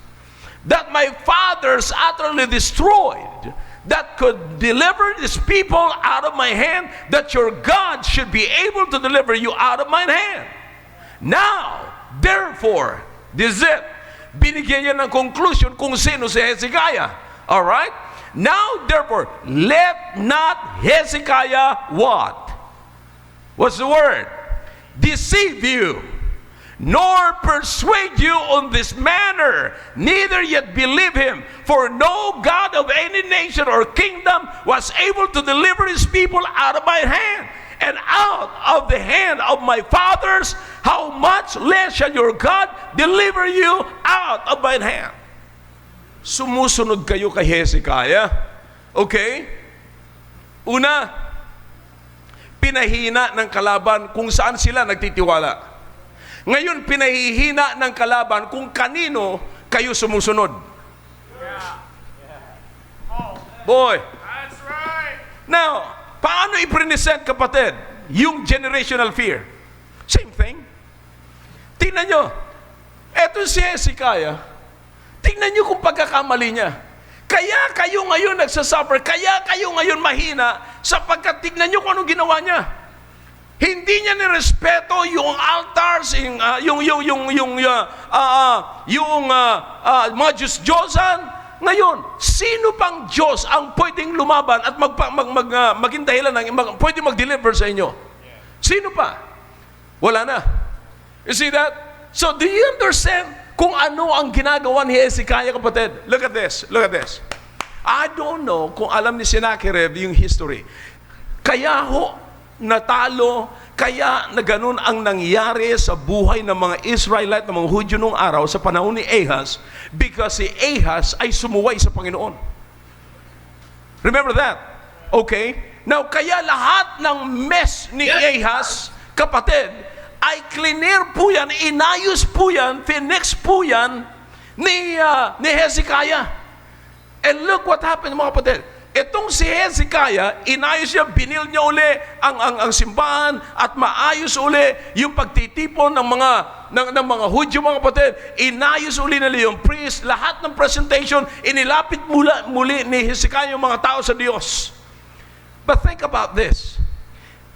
that my fathers utterly destroyed, that could deliver this people out of my hand, that your God should be able to deliver you out of mine hand? Now, therefore, this is it. Binigyan niya ng conclusion kung sino si Hezekiah. Alright? Now, therefore, let not Hezekiah what? What's the word? Deceive you, nor persuade you on this manner, neither yet believe him. For no God of any nation or kingdom was able to deliver his people out of my hand, and out of the hand of my fathers. How much less shall your God deliver you out of mine hand? Sumusunod kayo kay Hezekiah. Okay? Una, pinahina ng kalaban kung saan sila nagtitiwala. Ngayon, pinahihina ng kalaban kung kanino kayo sumusunod. Boy. That's right. Now, paano i-present, kapatid, yung generational fear? Same thing. Tingnan nyo. Eto si Hezekiah. Tingnan nyo kung pagkakamali niya. Kaya kayo ngayon nagsasuffer, kaya kayo ngayon mahina, sapagkat tignan nyo kung anong ginawa niya. Hindi niya nirespeto yung altars, mga Diyos-Diyosan. Ngayon, sino pang Diyos ang pwedeng lumaban at maging dahilan pwedeng mag-deliver sa inyo? Sino pa? Wala na. You see that? So, do you understand kung ano ang ginagawa ni Hezekiah, kapatid? Look at this. Look at this. I don't know kung alam ni Sennacherib yung history. Kaya ho, natalo, kaya na ganun ang nangyari sa buhay ng mga Israelite, ng mga Hudyo nung araw sa panahon ni Ahaz, because si Ahaz ay sumuway sa Panginoon. Remember that? Okay? Now, kaya lahat ng mess ni Ahaz, kapatid, ay clear po yan, inayos po yan, finex po yan ni Hezekiah. And look what happened, mga kapatid. Itong si Hezekiah, inayos niya, binil niya uli ang simbahan at maayos uli yung pagtitipon ng mga Hudyo, mga kapatid. Inayos uli nila yung priest, lahat ng presentation, inilapit muli ni Hezekiah yung mga tao sa Diyos. But think about this.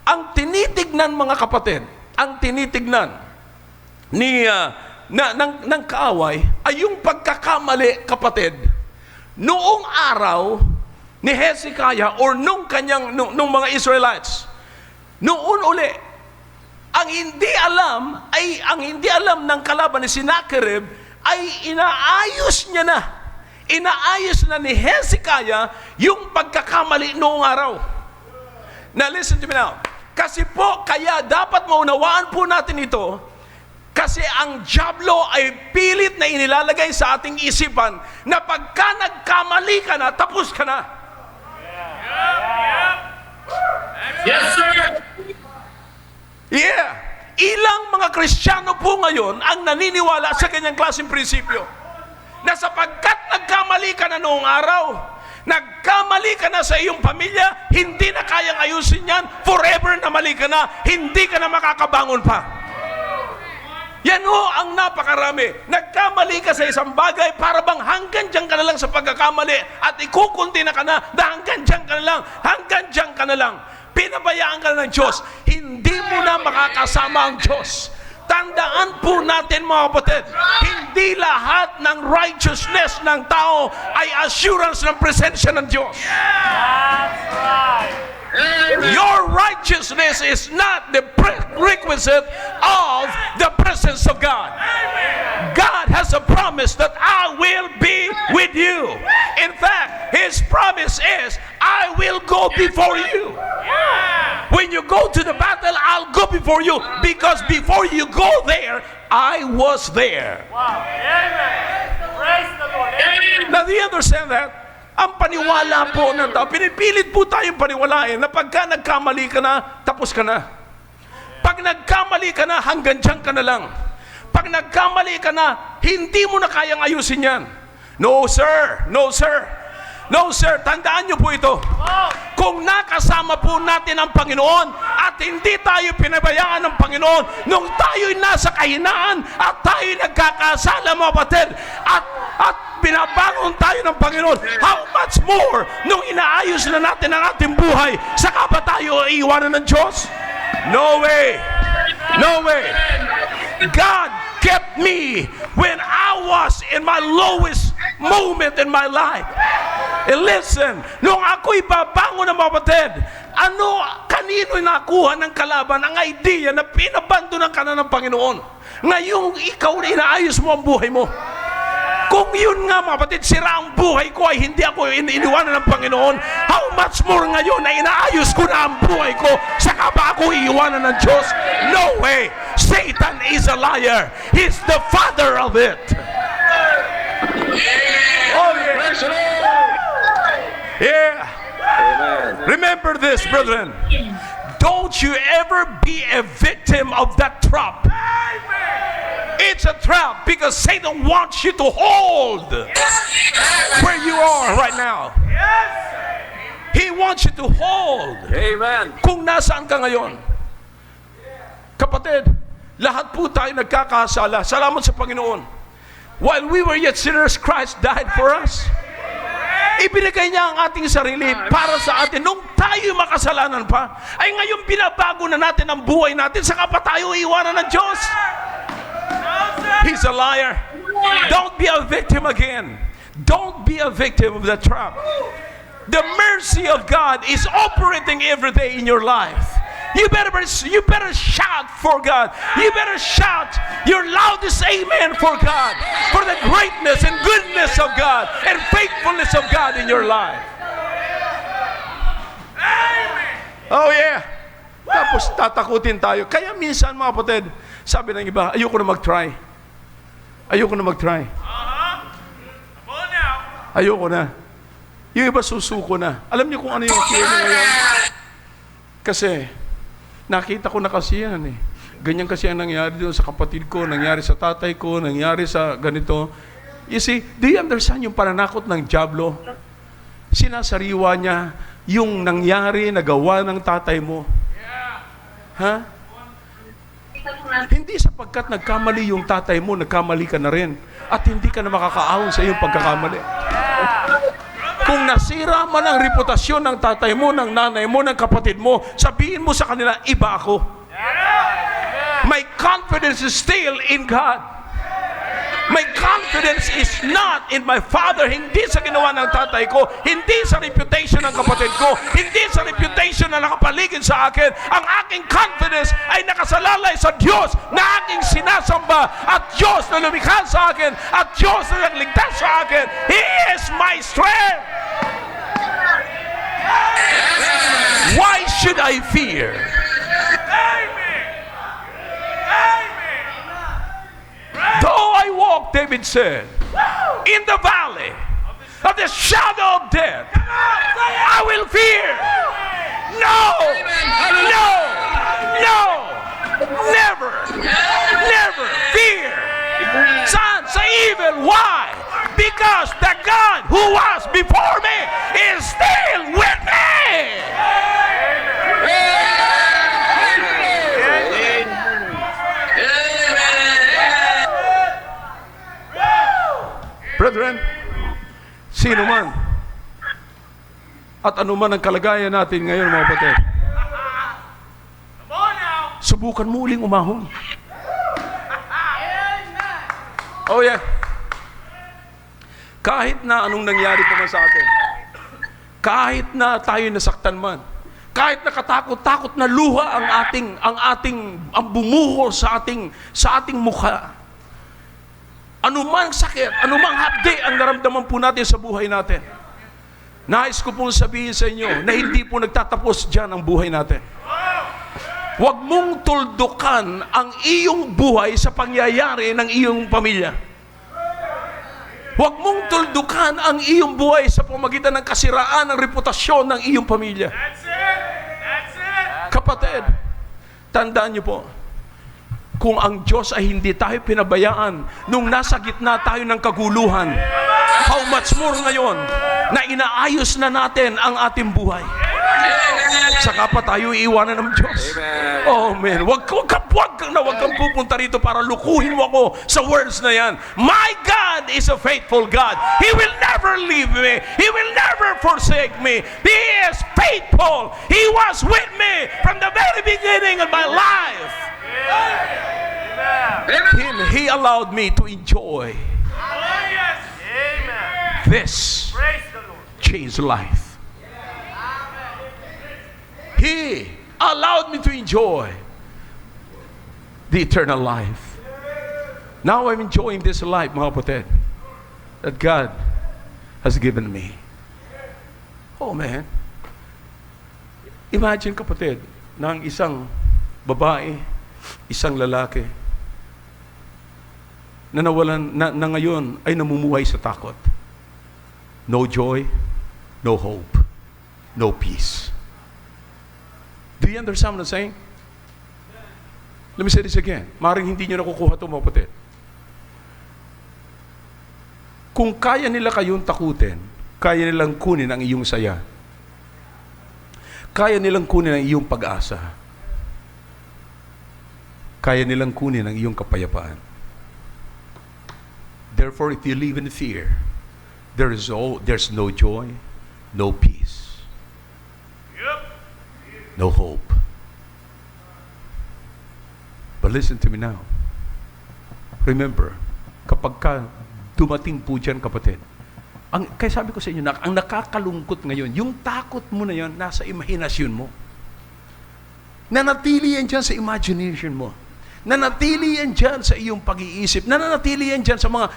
Ang tinitignan, mga kapatid, ang tinitignan ng kaaway ay yung pagkakamali, kapatid, noong araw ni Hezekiah or nung mga Israelites. Noon uli, ang hindi alam ng kalaban ni Sennacherib ay inaayos na ni Hezekiah yung pagkakamali noong araw. Now listen to me now. Kasi po, kaya dapat maunawaan po natin ito, kasi ang dyablo ay pilit na inilalagay sa ating isipan na pagka nagkamali ka na, tapos ka na. Yes, sir. Yeah. Ilang mga Kristiyano po ngayon ang naniniwala sa kanyang klaseng prinsipyo na sapagkat nagkamali ka na noong araw, nagkamali ka na sa iyong pamilya, hindi na kayang ayusin yan, forever na mali ka na, hindi ka na makakabangon pa. Yan ho ang napakarami. Nagkamali ka sa isang bagay, para bang hanggang dyan ka na lang sa pagkakamali at ikukunti na ka na hanggang dyan ka na lang, hanggang dyan ka na lang. Pinabayaan ka na ng Diyos. Hindi mo na makakasama ang Diyos. Tandaan po natin mga kapatid, hindi lahat ng righteousness ng tao ay assurance ng presensya ng Diyos. That's right. Your righteousness is not the prerequisite of the presence of God. God has a promise that I will be with you. In fact, His promise is, I will go before you. When you go to the battle, I'll go before you, because before you go there, I was there. Wow. Amen. Praise the Lord. Amen. Now, do you understand that? Ang paniwala po ng tao, pinipilit po tayong paniwalain na pagka nagkamali ka na, tapos ka na. Pag nagkamali ka na, hanggang dyan ka na lang. Pag nagkamali ka na, hindi mo na kayang ayusin yan. No, sir. No, sir. No, sir. Tandaan niyo po ito. Kung nakasama po natin ang Panginoon at hindi tayo pinabayaan ng Panginoon nung tayo'y nasa kahinaan at tayo'y nagkakasala, mga kapatid, at binabangon tayo ng Panginoon, how much more nung inaayos na natin ang ating buhay, saka ba tayo iiwanan ng Diyos? No way. No way. God kept me when I was in my lowest moment in my life. And listen, nung ako'y babangon ng mga kapatid, kanino nakuha ng kalaban ang idea na pinabandonan ka na ng Panginoon? Ngayong ikaw na inaayos mo ang buhay mo. Kung yun nga mga kapatid, sira ang buhay ko ay hindi ako iniwanan ng Panginoon, how much more ngayon na inaayos ko na ang buhay ko, saka ba ako iiwanan ng Diyos? No way! Satan is a liar. He's the father of it. Oh yeah. Yeah. Remember this, brethren. Don't you ever be a victim of that trap. It's a trap because Satan wants you to hold where you are right now. He wants you to hold. Amen. Kung nasaan ka ngayon. Kapatid, lahat po tayo nagkakasala. Salamat sa Panginoon. While we were yet sinners, Christ died for us. Ibinigay niya ang ating sarili para sa atin. Nung tayo makasalanan pa, ay ngayon binabago na natin ang buhay natin, saka pa tayo iwanan ng Diyos. He's a liar. Don't be a victim again. Don't be a victim of the trap. The mercy of God is operating every day in your life. You better shout for God. You better shout your loudest amen for God, for the greatness and goodness of God and faithfulness of God in your life. Oh yeah. Tapos tatakutin tayo. Kaya minsan mga kapatid, sabi ng iba, ayoko na mag-try. Ayoko na mag-try. Come on now. Ayoko na. Yung iba susuko na. Alam niyo kung ano yung fear niyo ngayon? Kasi, nakita ko na kasi yan eh. Ganyan kasi ang nangyari doon sa kapatid ko, nangyari sa tatay ko, nangyari sa ganito. You see, do you understand yung pananakot ng dyablo? Sinasariwa niya yung nangyari, nagawa ng tatay mo. Ha? Hindi sapagkat nagkamali yung tatay mo, nagkamali ka na rin. At hindi ka na makakaahon sa iyong pagkakamali. Kung nasira man ang reputasyon ng tatay mo, ng nanay mo, ng kapatid mo, sabihin mo sa kanila, iba ako. My confidence is still in God. My confidence is not in my father, hindi sa ginawa ng tatay ko, hindi sa reputation ng kapatid ko, hindi sa reputation na nakapaligid sa akin. Ang aking confidence ay nakasalalay sa Diyos na aking sinasamba at Diyos na lumikha sa akin at Diyos na nagligtas sa akin. He is my strength. Why should I fear? Though I walk, David said, in the valley of the shadow of death, I will fear. No, no, no, never, never fear. Son, say evil. Why? Because the God who was before me is still with me. At anuman ang kalagayan natin ngayon, mga kapatid, Come on now. subukan mo uling umahon. Oh yeah. Kahit na anong nangyari pa man sa atin, kahit na tayo nasaktan man, kahit nakatakot-takot na luha ang bumuho sa ating mukha, anumang sakit, anumang hapdi ang naramdaman po natin sa buhay natin, nais ko pong sabihin sa inyo na hindi po nagtatapos dyan ang buhay natin. Huwag mong tuldukan ang iyong buhay sa pangyayari ng iyong pamilya. Huwag mong tuldukan ang iyong buhay sa pamagitan ng kasiraan ng reputasyon ng iyong pamilya. That's it. That's it. Kapatid, tandaan niyo po, kung ang Diyos ay hindi tayo pinabayaan nung nasa gitna tayo ng kaguluhan, how much more ngayon na inaayos na natin ang ating buhay. Saka pa tayo iiwanan ng Diyos. Oh man, wag kang pupunta rito para lukuhin mo ako sa words na yan. My God is a faithful God. He will never leave me. He will never forsake me. He is faithful. He was with me from the very beginning of my life. Amen. He allowed me to enjoy Oh, yes. Amen. this Praise the Lord. changed life. He allowed me to enjoy the eternal life. Now I'm enjoying this life, mga kapatid, that God has given me. Oh man. Imagine, kapatid, ng isang babae, isang lalaki, na nawalan, na ngayon ay namumuhay sa takot. No joy, no hope, no peace. Do you understand what I'm saying? Let me say this again. Maring hindi nyo nakukuha ito, mga kapatid. Kung kaya nila kayong takutin, kaya nilang kunin ang iyong saya. Kaya nilang kunin ang iyong pag-asa. Kaya nilang kunin ang iyong kapayapaan. Therefore, if you live in fear, there's no joy, no peace, Yep. no hope. But listen to me now. Remember, kapag ka dumating po dyan, kapatid, kaya sabi ko sa inyo, ang nakakalungkot ngayon, yung takot mo na yan, nasa imahinasyon mo. Nanatili yan dyan sa imagination mo. Nanatili yan dyan sa iyong pag-iisip. Nanatili yan dyan sa mga,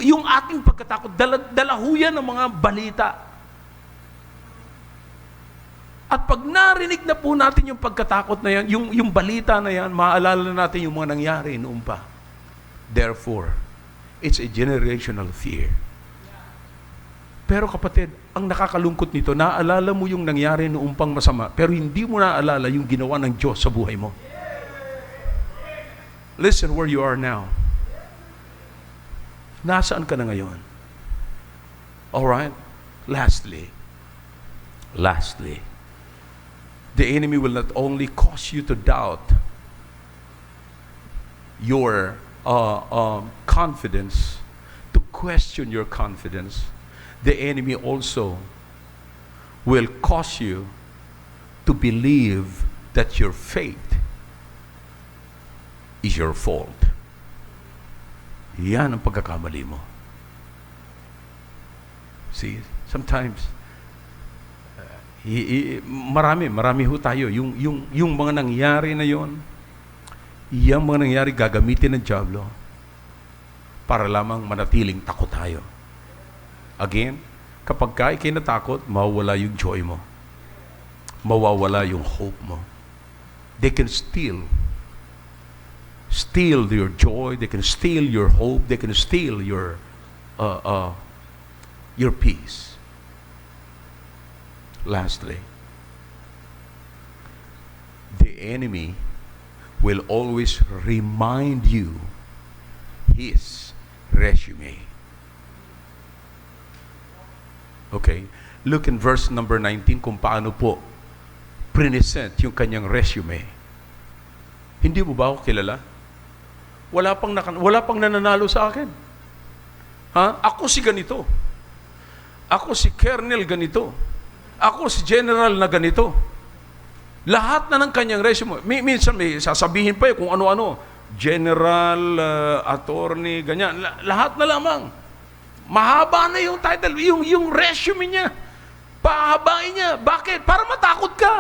yung ating pagkatakot, dalahuyan ng mga balita. At pag narinig na po natin yung pagkatakot na yan, yung balita na yan, maaalala natin yung mga nangyari noon pa. Therefore, it's a generational fear. Pero kapatid, ang nakakalungkot nito, naaalala mo yung nangyari noong pang masama, pero hindi mo naaalala yung ginawa ng Diyos sa buhay mo. Listen where you are now. Nasaan ka na ngayon? Alright? Lastly, the enemy will not only cause you to doubt your confidence, to question your confidence, the enemy also will cause you to believe that your faith is your fault. Yan ang pagkakamali mo. See, sometimes marami ho tayo yung mga nangyari na yon, yung mga nangyari gagamitin ng dyablo para lamang manatiling takot tayo. Again, kapag ka ikay natakot, mawawala yung joy mo, mawawala yung hope mo. They can steal your joy, they can steal your hope, they can steal your peace. Lastly, the enemy will always remind you his resume. Okay, look in verse number 19 kung paano po present yung kanyang resume. Hindi mo ba ako kilala? Wala pang nananalo sa akin. Ha? Ako si ganito. Ako si Kernel ganito. Ako si general na ganito. Lahat na ng kanyang resume. Minsan may sasabihin pa kung ano-ano. General, attorney, ganyan. Lahat na lamang. Mahaba na yung title, yung resume niya. Pahabain niya. Bakit? Para matakot ka.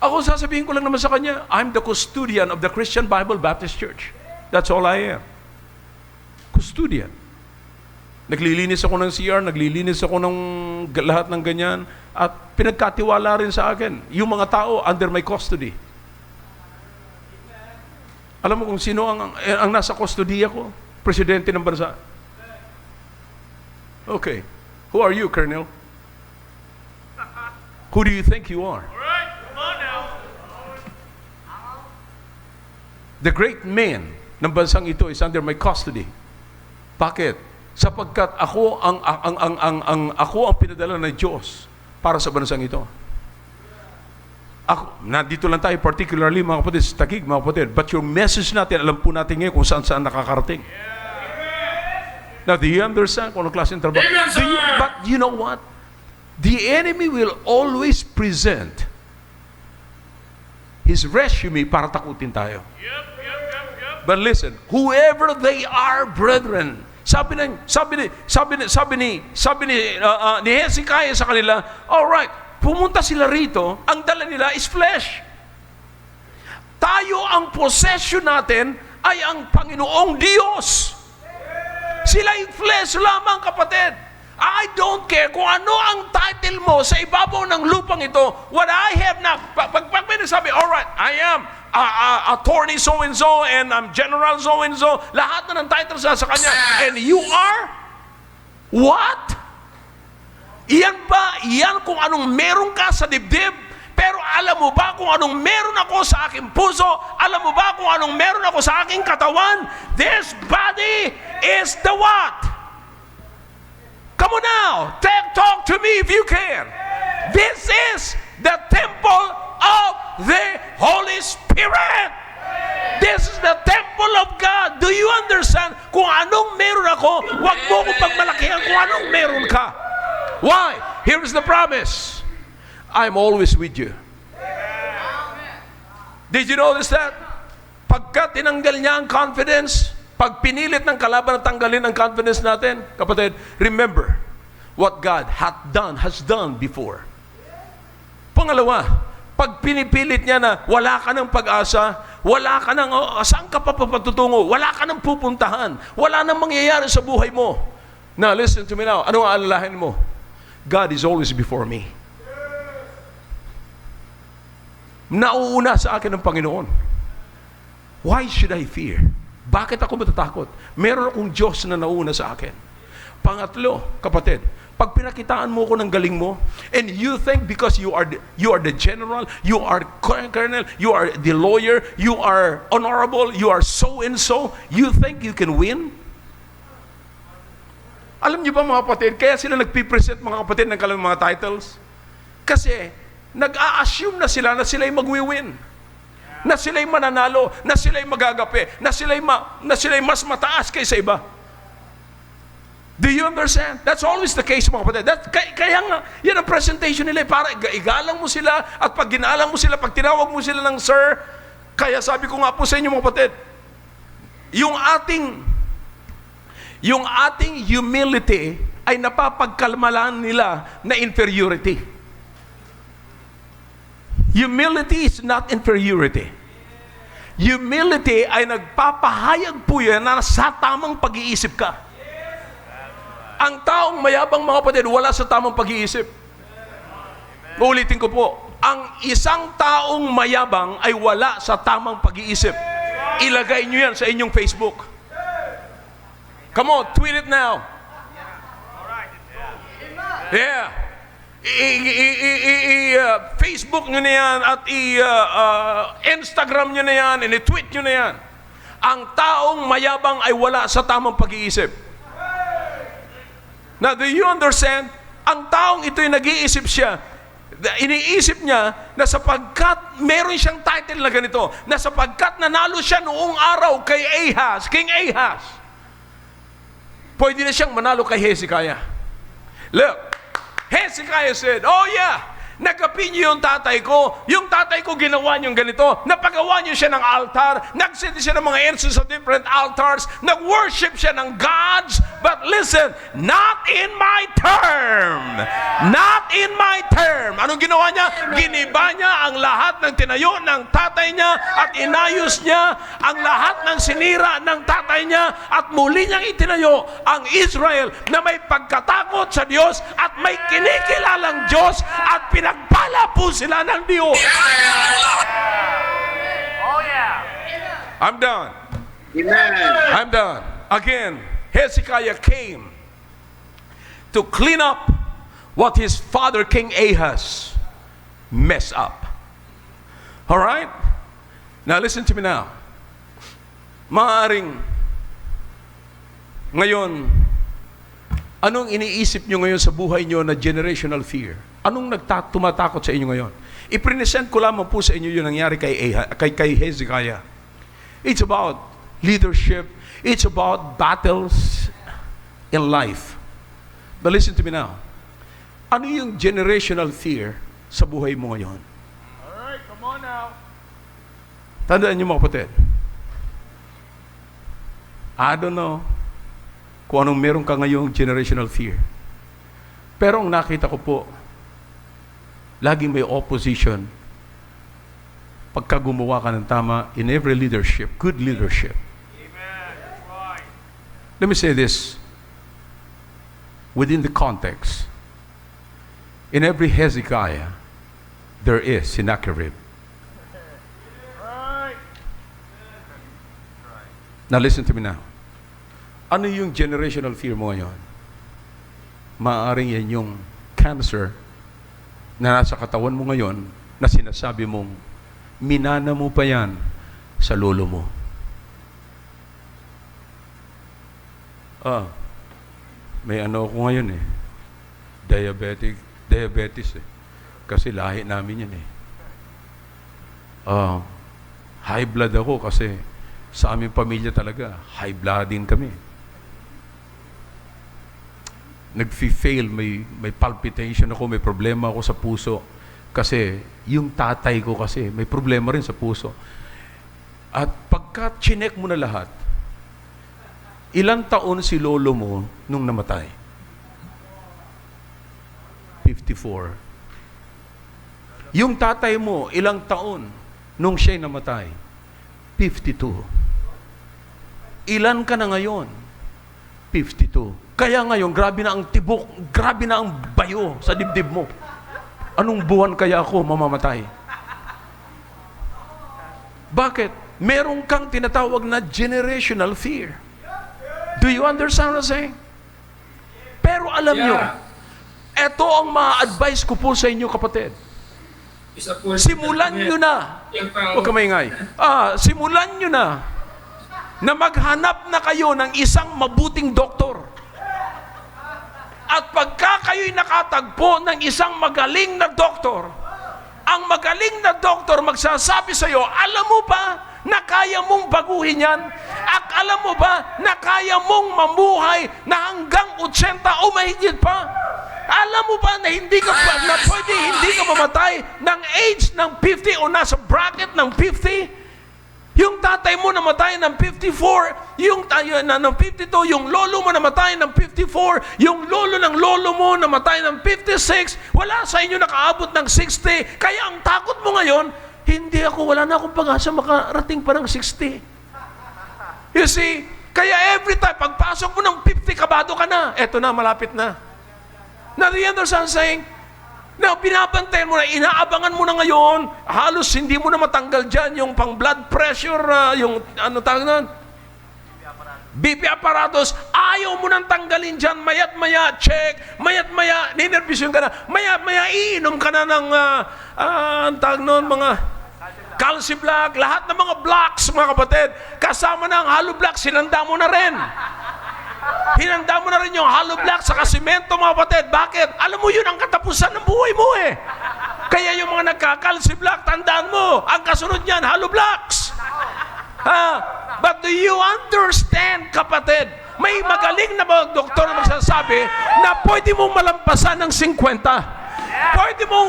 Ako sasabihin ko lang naman sa kanya, I'm the custodian of the Christian Bible Baptist Church. That's all I am. Custodian. Naglilinis ako ng CR, naglilinis ako ng lahat ng ganyan, at pinagkatiwala rin sa akin yung mga tao under my custody. Alam mo kung sino ang nasa kustodiya ko? Presidente ng bansa. Okay. Who are you, Colonel? Who do you think you are? All right, come on now. The great man ng bansang ito is under my custody. Bakit? Sapagkat ako ako ang pinadala ng Diyos para sa bansang ito. Nandito lang tayo, particularly mga kapatid, sa Taguig, mga kapatid. But yung message natin, alam po natin ngayon kung saan nakakarating. Now, do you understand kung anong klaseng trabaho? But you know what? The enemy will always present his resume para takutin tayo. Yep. But listen, whoever they are, brethren, sabi ni Hezekiah sa kanila, all right, pumunta sila rito, ang dala nila is flesh. Tayo, ang possession natin ay ang Panginoong Diyos. Sila yung flesh lamang, kapatid. I don't care kung ano ang title mo sa ibabaw ng lupang ito. What I have now, pag may nagsabi, all right, I am attorney so-and-so and I'm general so-and-so, lahat na ng titles sa kanya. And you are? What? Iyan kung anong meron ka sa dibdib. Pero alam mo ba kung anong meron ako sa aking puso? Alam mo ba kung anong meron ako sa aking katawan? This body is the what? Come on now, talk to me if you can. This is the temple of the Holy Spirit. This is the temple of God. Do you understand? Kung anong meron ako, wag mo kong pagmalakihan kung anong meron ka. Why? Here is the promise. I'm always with you. Did you notice that? Pagka tinanggal niya ang confidence, pag pinilit ng kalaban na tanggalin ang confidence natin, kapatid, remember what God has done before. Pangalawa, pag pinipilit niya na wala ka ng pag-asa, wala ka ng, saan ka pa papatutungo, wala ka ng pupuntahan, wala nang mangyayari sa buhay mo. Now, listen to me now. Ano ang alalahanin mo? God is always before me. Nauuna sa akin ng Panginoon. Why should I fear? Bakit ako matatakot? Meron akong Diyos na nauna sa akin. Pangatlo, kapatid, pag pinakitaan mo ko ng galing mo, and you think because you are the general, you are colonel, you are the lawyer, you are honorable, you are so and so, you think you can win? Alam niyo ba mga kapatid, kaya sila nagpipresent mga kapatid ng kanilang mga titles? Kasi nag-a-assume na sila'y magwi-win. Na sila'y mananalo, na sila'y magagape, na sila'y mas mataas kaysa iba. Do you understand? That's always the case, mga kapatid. Kaya nga, yan ang presentation nila. Para igalang mo sila, at pag ginalang mo sila, pag tinawag mo sila ng sir, kaya sabi ko nga po sa inyo, mga kapatid, yung ating humility ay napapagkalmalan nila na inferiority. Humility is not inferiority. Humility ay nagpapahayag po yan na sa tamang pag-iisip ka. Ang taong mayabang, mga kapatid, wala sa tamang pag-iisip. Uulitin ko po, ang isang taong mayabang ay wala sa tamang pag-iisip. Ilagay nyo yan sa inyong Facebook. Come on, tweet it now. Yeah. Facebook nyo na yan at Instagram nyo na yan, i-tweet nyo na yan. Ang taong mayabang ay wala sa tamang pag-iisip. Now, do you understand? Ang taong ito'y nag-iisip siya, iniisip niya na sapagkat meron siyang title na ganito, na sapagkat nanalo siya noong araw kay Ahaz, King Ahaz, pwede na siyang manalo kay Hezekiah. Look, Hezekiah said, oh yeah, nagkapi niyo yung tatay ko. Yung tatay ko ginawa niyong ganito. Napagawa niyo siya ng altar. Nagset siya ng mga incense of different altars. Nag-worship siya ng gods. But listen, not in my term. Not in my term. Anong ginawa niya? Giniba niya ang lahat ng tinayo ng tatay niya at inayos niya ang lahat ng sinira ng tatay niya at muli niyang itinayo ang Israel na may pagkatakot sa Diyos at may kinikilalang Diyos at pinagpala po sila ng Diyos. Oh, yeah. I'm done. Amen. I'm done. Again, Hezekiah came to clean up what his father King Ahaz messed up. All right? Now listen to me now. Maaring ngayon, anong iniisip nyo ngayon sa buhay nyo na generational fear? Anong tumatakot sa inyo ngayon? I-present ko lamang po sa inyo yung nangyari kay Hezekiah. It's about leadership. It's about battles in life. But listen to me now. Ano yung generational fear sa buhay mo ngayon? All right, come on now. Tandaan niyo mga kapatid. I don't know kung anong meron ka ngayong generational fear. Pero ang nakita ko po, laging may opposition pagka gumawa ka ng tama in every leadership, good leadership. Amen. That's right. Let me say this within the context. In every Hezekiah, there is Sennacherib. Right. Now listen to me now. Ano yung generational fear mo ngayon? Maaaring yan yung cancer na nasa katawan mo ngayon na sinasabi mong minana mo pa yan sa lolo mo. May ano ako ngayon eh. Diabetes eh. Kasi lahi namin yan eh. High blood ako kasi sa aming pamilya talaga, high blood din kami. Nag-fail, may palpitation ako, may problema ako sa puso. Kasi yung tatay ko kasi, may problema rin sa puso. At pagka chinek mo na lahat, ilang taon si lolo mo nung namatay? 54. Yung tatay mo, ilang taon nung siya'y namatay? 52. Ilan ka na ngayon? 52. Kaya ngayon, grabe na ang tibok, grabe na ang bayo sa dibdib mo. Anong buwan kaya ako mamamatay? Bakit? Meron kang tinatawag na generational fear. Do you understand what I'm saying? Pero alam nyo, ito ang ma-advise ko po sa inyo, kapatid. Simulan nyo na. Huwag ka maingay. Simulan nyo na maghanap na kayo ng isang mabuting doktor. At pagka kayo'y nakatagpo ng isang magaling na doktor, ang magaling na doktor magsasabi sa iyo, alam mo ba na kaya mong baguhin yan? At alam mo ba na kaya mong mamuhay na hanggang 80 o mahigit pa? Alam mo ba na hindi ka mamatay ng age ng 50 o nasa bracket ng 50? Yung tatay mo namatay ng 54, yung ng 52, yung lolo mo namatay ng 54, yung lolo ng lolo mo namatay ng 56, wala sa inyo nakaabot ng 60. Kaya ang takot mo ngayon, wala na akong pag-asa makarating pa ng 60. You see, kaya every time, pagpasok mo ng 50, kabado ka na. Eto na, malapit na. Now, do you understand saying? Now, binabantayan mo na, inaabangan mo na ngayon, halos hindi mo na matanggal dyan yung pang blood pressure, yung ano tawag na? BP apparatus, ayaw mo nang tanggalin dyan, mayat-maya, check, mayat-maya, ninervisyon ka na, mayat-maya, iinom ka na ng, tawag nun, mga calcium block, lahat ng mga blocks, mga kapatid, kasama na ang hollow block, sinanda mo na rin. Hinanda mo na rin yung hollow block sa kasimento, mga kapatid. Bakit? Alam mo yun ang katapusan ng buhay mo eh. Kaya yung mga nagka-calcium block, tandaan mo, ang kasunod niyan, hollow blocks. But do you understand, kapatid, May magaling na mga doktor na magsasabi na pwede mong malampasan ng 50.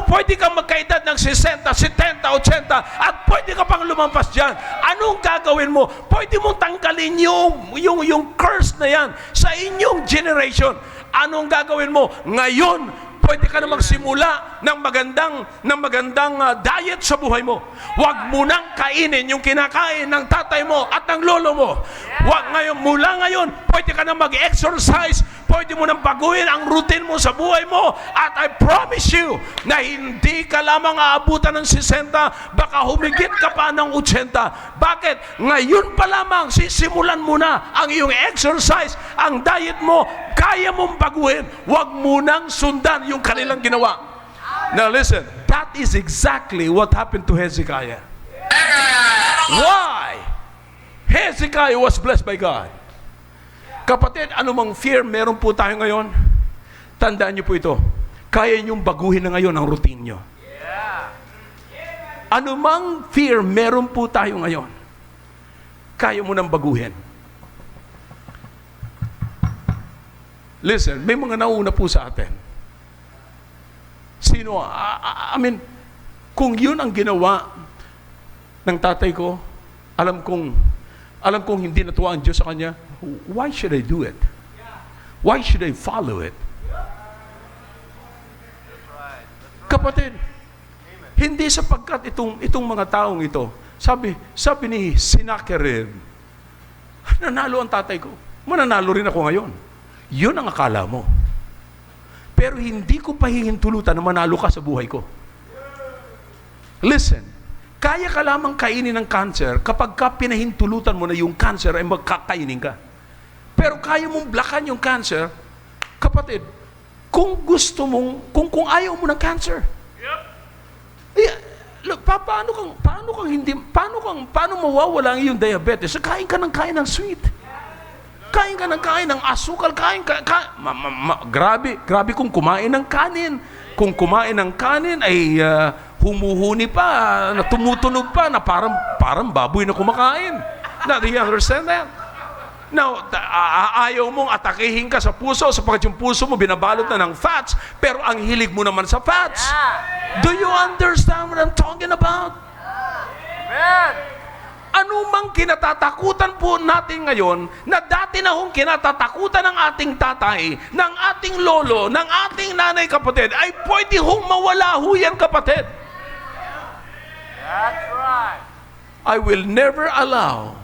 Pwede kang magkaedad ng 60, 70, 80 at pwede ka pang lumampas dyan. Anong gagawin mo? Pwede mong tanggalin yung curse na yan sa inyong generation. Anong gagawin mo? Ngayon, pwede ka na magsimula ng magandang diet sa buhay mo. Huwag mo nang kainin yung kinakain ng tatay mo at ng lolo mo. Mula ngayon, pwede ka na mag-exercise. Pwede mo nang baguhin ang routine mo sa buhay mo. At I promise you na hindi ka lamang aabutan ng 60, baka humigit ka pa ng 80. Bakit? Ngayon pa lamang, sisimulan mo na ang iyong exercise, ang diet mo, kaya mong baguhin. Huwag mo nang sundan yung kanilang ginawa. Now listen, that is exactly what happened to Hezekiah. Why? Hezekiah was blessed by God. Kapatid, anumang fear meron po tayo ngayon, tandaan niyo po ito, kaya niyong baguhin na ngayon ang routine niyo. Anumang fear meron po tayo ngayon, kaya mo nang baguhin. Listen, may mga nauna po sa atin. Sino? Kung yun ang ginawa ng tatay ko, alam kong hindi natuwa ang Diyos sa kanya, why should I do it? Why should I follow it? Kapatid, hindi sapagkat itong mga taong ito, sabi ni Sennacherib, nanalo ang tatay ko, mananalo rin ako ngayon. Yun ang akala mo. Pero hindi ko pahihintulutan na manalo ka sa buhay ko. Listen, kaya ka lamang kainin ng cancer kapag ka pinahintulutan mo na yung cancer ay magkakainin ka. Pero kaya mong blakan yung cancer, kapatid, kung gusto mong, kung ayaw mo ng cancer. Look, paano mawawala ang iyong diabetes? Kain ka ng sweet. Kain ka ng asukal, grabe kung kumain ng kanin. Kung kumain ng kanin ay humuhuni pa, na tumutunog pa, na parang baboy na kumakain. Now, do you understand that? Now, ayaw mong atakihin ka sa puso sapagkat yung puso mo binabalot na ng fats, pero ang hilig mo naman sa fats. Do you understand what I'm talking about? Amen. Ano mang kinatatakutan po natin ngayon na dati na hong kinatatakutan ng ating tatay, ng ating lolo, ng ating nanay, kapatid, ay pwede hong mawala ho yan, kapatid. That's right. I will never allow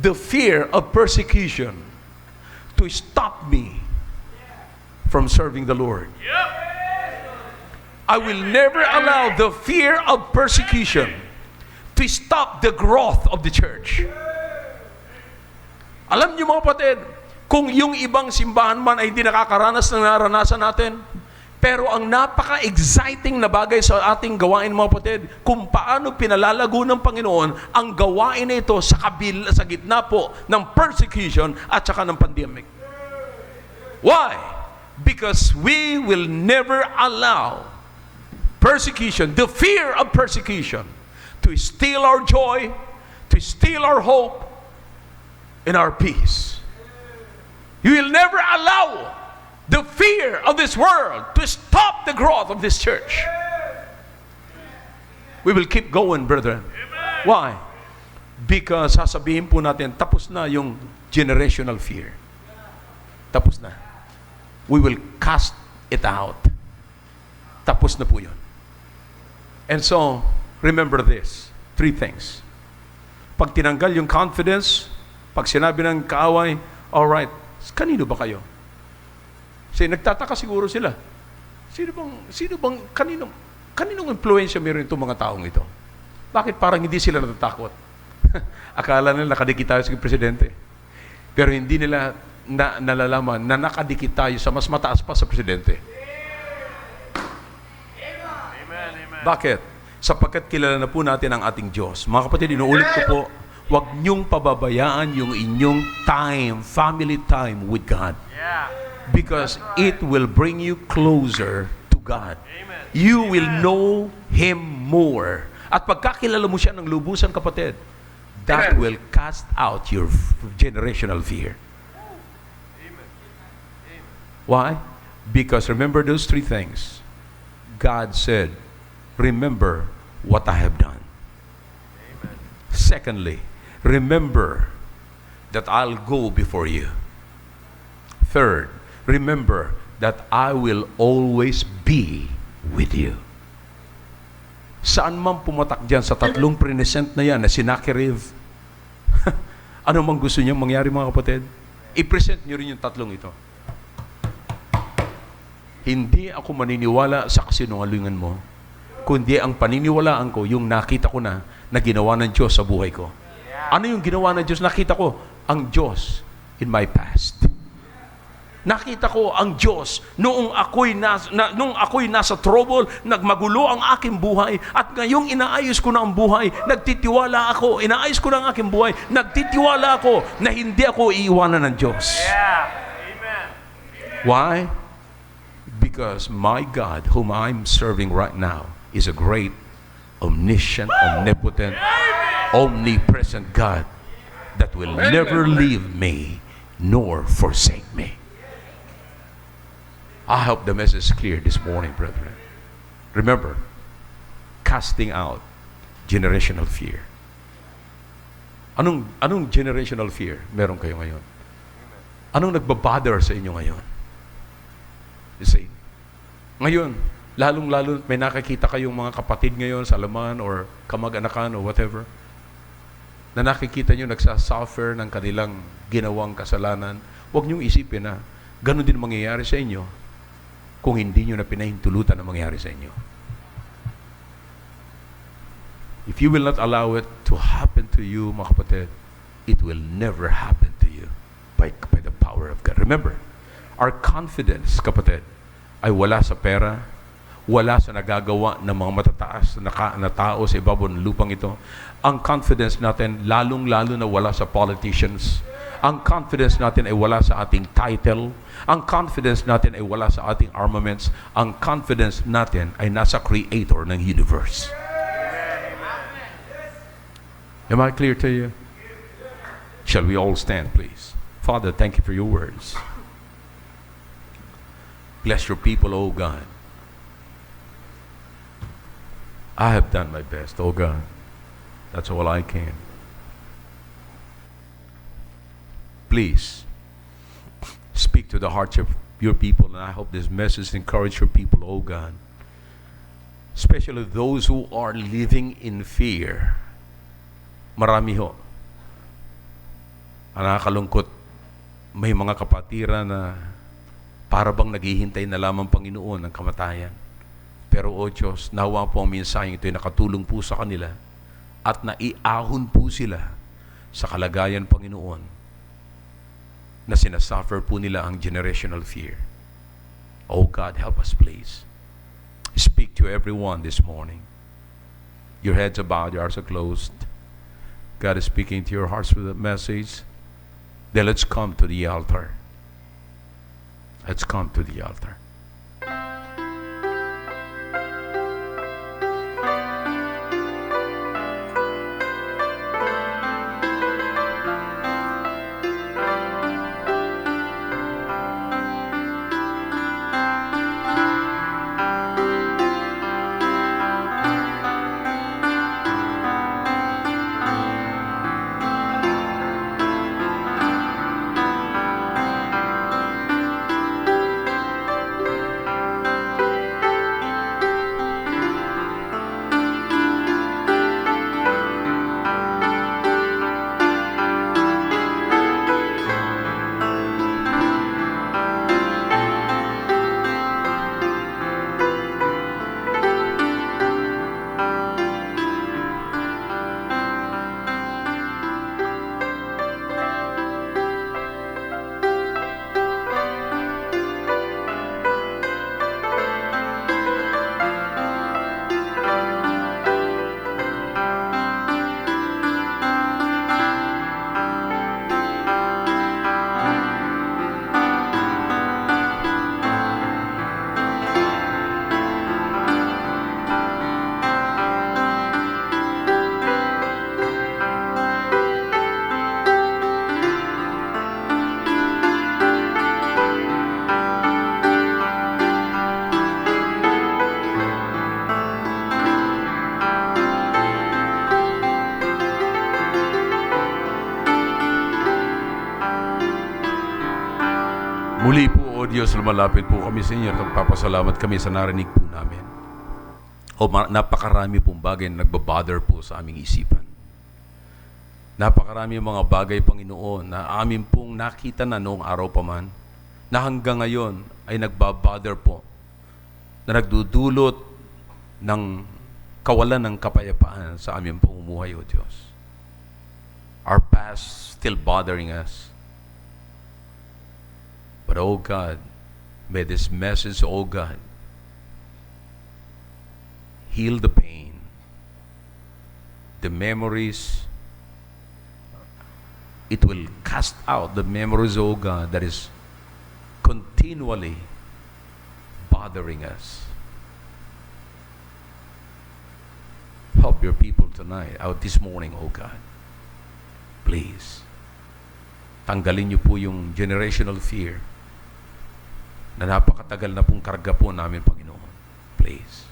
the fear of persecution to stop me from serving the Lord. I will never allow the fear of persecution to stop the growth of the church. Alam niyo mga kapatid, kung yung ibang simbahan man ay hindi nakakaranas ng naranasan natin, pero ang napaka-exciting na bagay sa ating gawain mga kapatid, kung paano pinalalago ng Panginoon ang gawain na ito sa gitna po ng persecution at saka ng pandemic. Why? Because we will never allow persecution, the fear of persecution, to steal our joy, to steal our hope, and our peace. You will never allow the fear of this world to stop the growth of this church. We will keep going, brethren. Why? Because sasabihin po natin, tapos na yung generational fear. Tapos na. We will cast it out. Tapos na po yun. And so, remember this. 3 things. Pag tinanggal yung confidence, pag sinabi ng kaaway, alright, kanino ba kayo? Kasi nagtataka siguro sila. Kaninong influensya meron itong mga taong ito? Bakit parang hindi sila natatakot? Akala nila nakadikit tayo sa presidente. Pero hindi nila nalalaman na nakadikit tayo sa mas mataas pa sa presidente. Bakit? Sapagkat kilala na po natin ang ating Diyos. Mga kapatid, inuulit ko po, huwag niyong pababayaan yung inyong time, family time with God. Because it will bring you closer to God. You will know Him more. At pagkakilala mo siya ng lubusan, kapatid, that will cast out your generational fear. Why? Because remember those three things. God said, remember what I have done. Secondly, remember that I'll go before you. Third, remember that I will always be with you. Saan man pumatak dyan sa tatlong present na yan na sinakiriv, ano mang gusto niyang mangyari mga kapatid, i-present niyo rin yung tatlong ito. Hindi ako maniniwala sa kasinungalingan mo, kundi ang paniniwalaan ko, yung nakita ko na ginawa ng Diyos sa buhay ko. Ano yung ginawa ng Diyos? Nakita ko ang Diyos in my past. Nakita ko ang Diyos noong ako'y nasa trouble, nagmagulo ang aking buhay, at ngayong inaayos ko na ang buhay, inaayos ko na ang aking buhay, nagtitiwala ako na hindi ako iiwanan ng Diyos. Yeah. Amen. Why? Because my God, whom I'm serving right now, is a great, omniscient, omnipotent, omnipresent God that will never leave me nor forsake me. I hope the message is clear this morning, brethren. Remember, casting out generational fear. Anong generational fear meron kayo ngayon? Anong nagbabother sa inyo ngayon? You see? Ngayon, lalong-lalo may nakikita kayong mga kapatid ngayon sa alaman or kamag-anakan or whatever, na nakikita nyo nagsasuffer ng kanilang ginawang kasalanan. Huwag niyong isipin na ganun din mangyayari sa inyo kung hindi nyo na pinahintulutan na mangyari sa inyo. If you will not allow it to happen to you, mga kapatid, it will never happen to you by the power of God. Remember, our confidence, kapatid, ay wala sa pera, wala sa nagagawa ng mga matataas na tao sa ibabaw ng lupang ito. Ang confidence natin, lalong-lalo na wala sa politicians. Ang confidence natin ay wala sa ating title. Ang confidence natin ay wala sa ating armaments. Ang confidence natin ay nasa Creator ng universe. Am I clear to you? Shall we all stand, please? Father, thank you for your words. Bless your people, O God. I have done my best, O God. That's all I can. Please, speak to the hearts of your people, and I hope this message encourage your people, oh God. Especially those who are living in fear. Marami ho. Ang nakakalungkot, may mga kapatiran na para bang naghihintay na lamang Panginoon ng kamatayan. Pero o Diyos, nawa po ang mensaheng ito ay nakatulong po sa kanila at naiahon po sila sa kalagayan Panginoon na sinasuffer po nila ang generational fear. Oh God, help us please. Speak to everyone this morning. Your heads are bowed, your eyes are closed. God is speaking to your hearts with a message. Then let's come to the altar. Let's come to the altar. O Diyos, lumalapit po kami sa inyo at nagpapasalamat kami sa narinig po namin. Napakarami pong bagay na nagbabother po sa aming isipan. Napakarami mga bagay, Panginoon, na amin pong nakita na noong araw pa man, na hanggang ngayon ay nagbabother po, na nagdudulot ng kawalan ng kapayapaan sa aming pamumuhay, O Diyos. Our past still bothering us. But, oh God, may this message, oh God, heal the pain, the memories. It will cast out the memories, oh God, that is continually bothering us. Help your people tonight, out this morning, oh God. Please. Tanggalin niyo po yung generational fear na napakatagal na pong karga po namin, Panginoon. Please.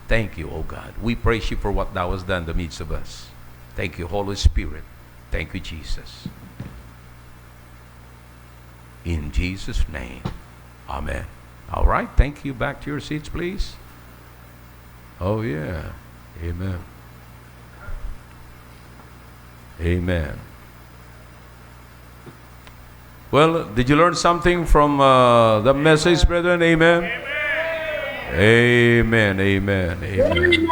Thank you, O God. We praise you for what thou hast done in the midst of us. Thank you, Holy Spirit. Thank you, Jesus. In Jesus' name, amen. All right, thank you. Back to your seats, please. Oh, yeah. Amen. Amen. Well, did you learn something from the message, brethren? Amen. Amen. Amen. Amen.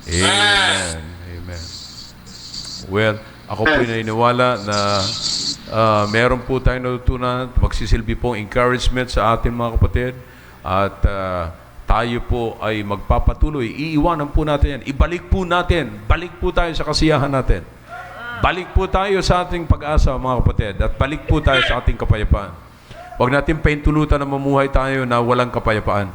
Amen. Amen. Well, ako po naniniwala na meron po tayong natutunan, magsisilbi pong encouragement sa ating mga kapatid, at tayo po ay magpapatuloy. Iiwanan po natin yan. Ibalik po natin. Balik po tayo sa kasiyahan natin. Balik po tayo sa ating pag-asa, mga kapatid. At balik po tayo sa ating kapayapaan. Huwag natin paintulutan na mamuhay tayo na walang kapayapaan.